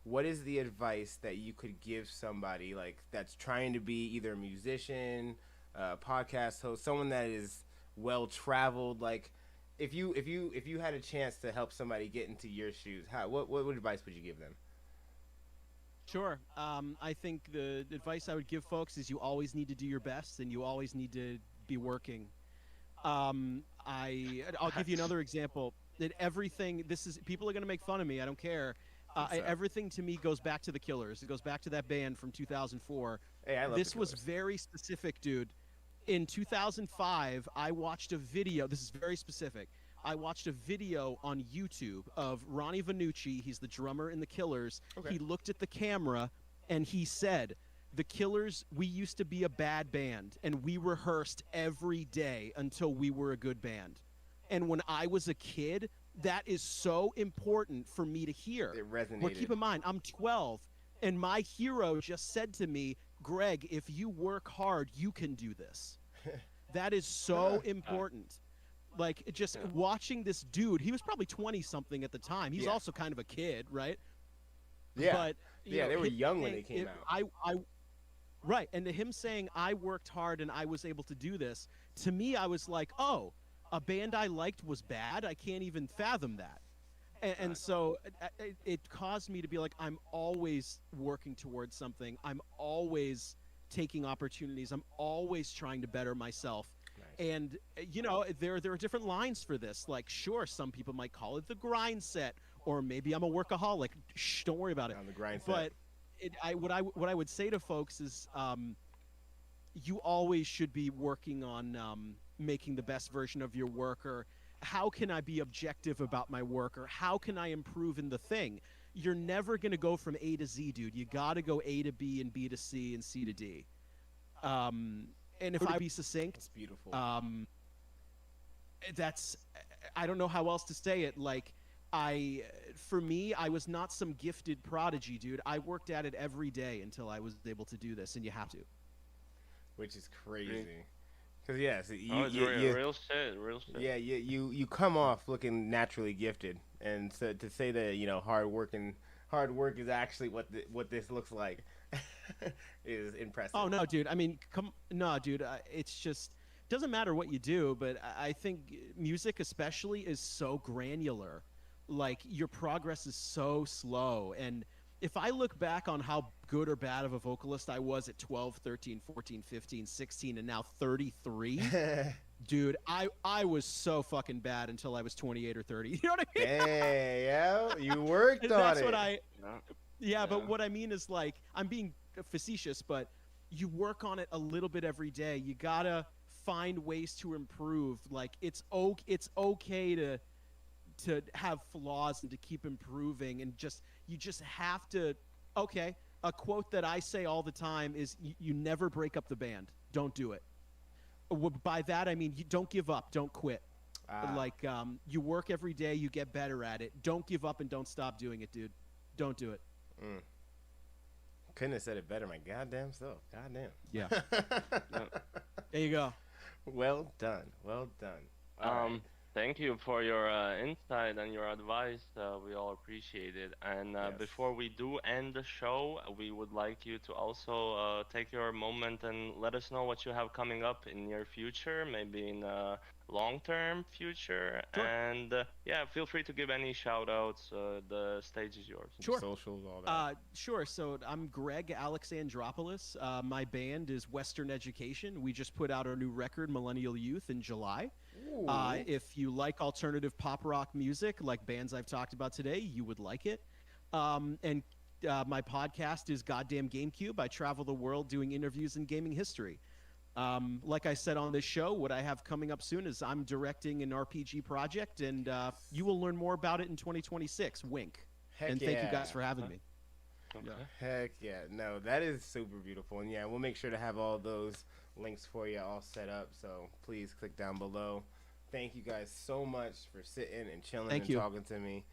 the advice that you could give somebody like that's trying to be either a musician, podcast host, someone that is well traveled? Like, if you had a chance to help somebody get into your shoes, what advice would you give them?
Sure. I think the advice I would give folks is you always need to do your best, and you always need to be working. I'll give you another example. That everything this is people are gonna make fun of me. I don't care. Everything to me goes back to the Killers. It goes back to that band from 2004.
Hey, I love
This
the
was
Killers.
very specific, dude. In 2005, I watched a video. This is very specific. I watched a video on YouTube of Ronnie Vannucci. He's the drummer in the Killers.
Okay.
He looked at the camera and he said, "The Killers, we used to be a bad band, and we rehearsed every day until we were a good band." And when I was a kid, that is so important for me to hear.
It resonated.
But keep in mind, I'm 12, and my hero just said to me, "Greg, if you work hard, you can do this." That is so important. Like, just watching this dude, he was probably 20-something at the time. He's also kind of a kid, right?
Yeah.
But, you know,
they were
him
young when
saying
they came out.
Right, and to him saying, "I worked hard and I was able to do this," to me, I was like, oh, a band I liked was bad? I can't even fathom that. And so it caused me to be like, I'm always working towards something. I'm always taking opportunities. I'm always trying to better myself.
Nice.
And, you know, there are different lines for this. Like, sure, some people might call it the grind set, or maybe I'm a workaholic. Shh, don't worry about it.
On the grind set.
But what I would say to folks is, you always should be working on making the best version of your work, or how can I be objective about my work, or how can I improve in the thing. You're never going to go from A to Z, dude. You got to go A to B and B to C and C to D. And if I be succinct,
It's beautiful.
that's, I don't know how else to say it. Like, for me, I was not some gifted prodigy, dude. I worked at it every day until I was able to do this, and you have to.
Which is crazy. Because, yeah, so
It's real shit.
Yeah, you come off looking naturally gifted. And so to say that, you know, hard work is actually what this looks like is impressive.
Oh no, dude. I mean, dude. It's just doesn't matter what you do, but I think music especially is so granular. Like, your progress is so slow, and if I look back on how good or bad of a vocalist I was at 12, 13, 14, 15, 16, and now 33, dude, I was so fucking bad until I was 28 or 30. You know what I mean?
Hey, yeah, you worked on
That's
it.
what Yeah, but what I mean is, like, I'm being facetious, but you work on it a little bit every day. You gotta find ways to improve. Like, it's okay to have flaws and to keep improving, and you just have to. Okay, a quote that I say all the time is, you never break up the band. Don't do it. By that I mean, you don't give up, don't quit. Like, you work every day, you get better at it. Don't give up and don't stop doing it, dude. Don't do it.
Couldn't have said it better, my goddamn self. Goddamn.
Yeah. There you go.
Well done. Well done. All right.
Thank you for your insight and your advice. We all appreciate it. And
Yes.
before we do end the show, we would like you to also take your moment and let us know what you have coming up in your future, maybe in long-term future.
Sure.
And yeah, feel free to give any shout-outs. The stage is yours.
Sure.
Socials, all that.
Sure. So I'm Greg Alexandropoulos. My band is Western Education. We just put out our new record, Millennial Youth, in July. If you like alternative pop rock music, like bands I've talked about today, you would like it. And my podcast is Goddamn GameCube. I travel the world doing interviews in gaming history. Like I said on this show, what I have coming up soon is I'm directing an RPG project, and you will learn more about it in 2026. Wink.
Heck
and
yeah.
thank you guys for having me.
Okay.
Heck yeah. No, that is super beautiful. And yeah, we'll make sure to have all those links for you all set up. So please click down below. Thank you guys so much for sitting and chilling and talking to me.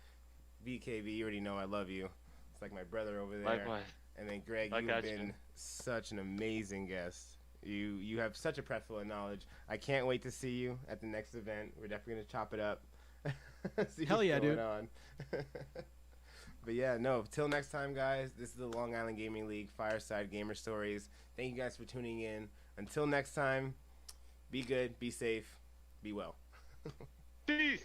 BKB, you already know I love you. It's like my brother over there.
Likewise.
And then Greg,
I
you've
got
been
you.
such an amazing guest. You have such a breadth of knowledge. I can't wait to see you at the next event. We're definitely gonna chop it up. See
Hell
what's
yeah,
going
dude.
on. But yeah, no. Till next time, guys. This is the Long Island Gaming League Fireside Gamer Stories. Thank you guys for tuning in. Until next time, be good, be safe, be well.
Peace.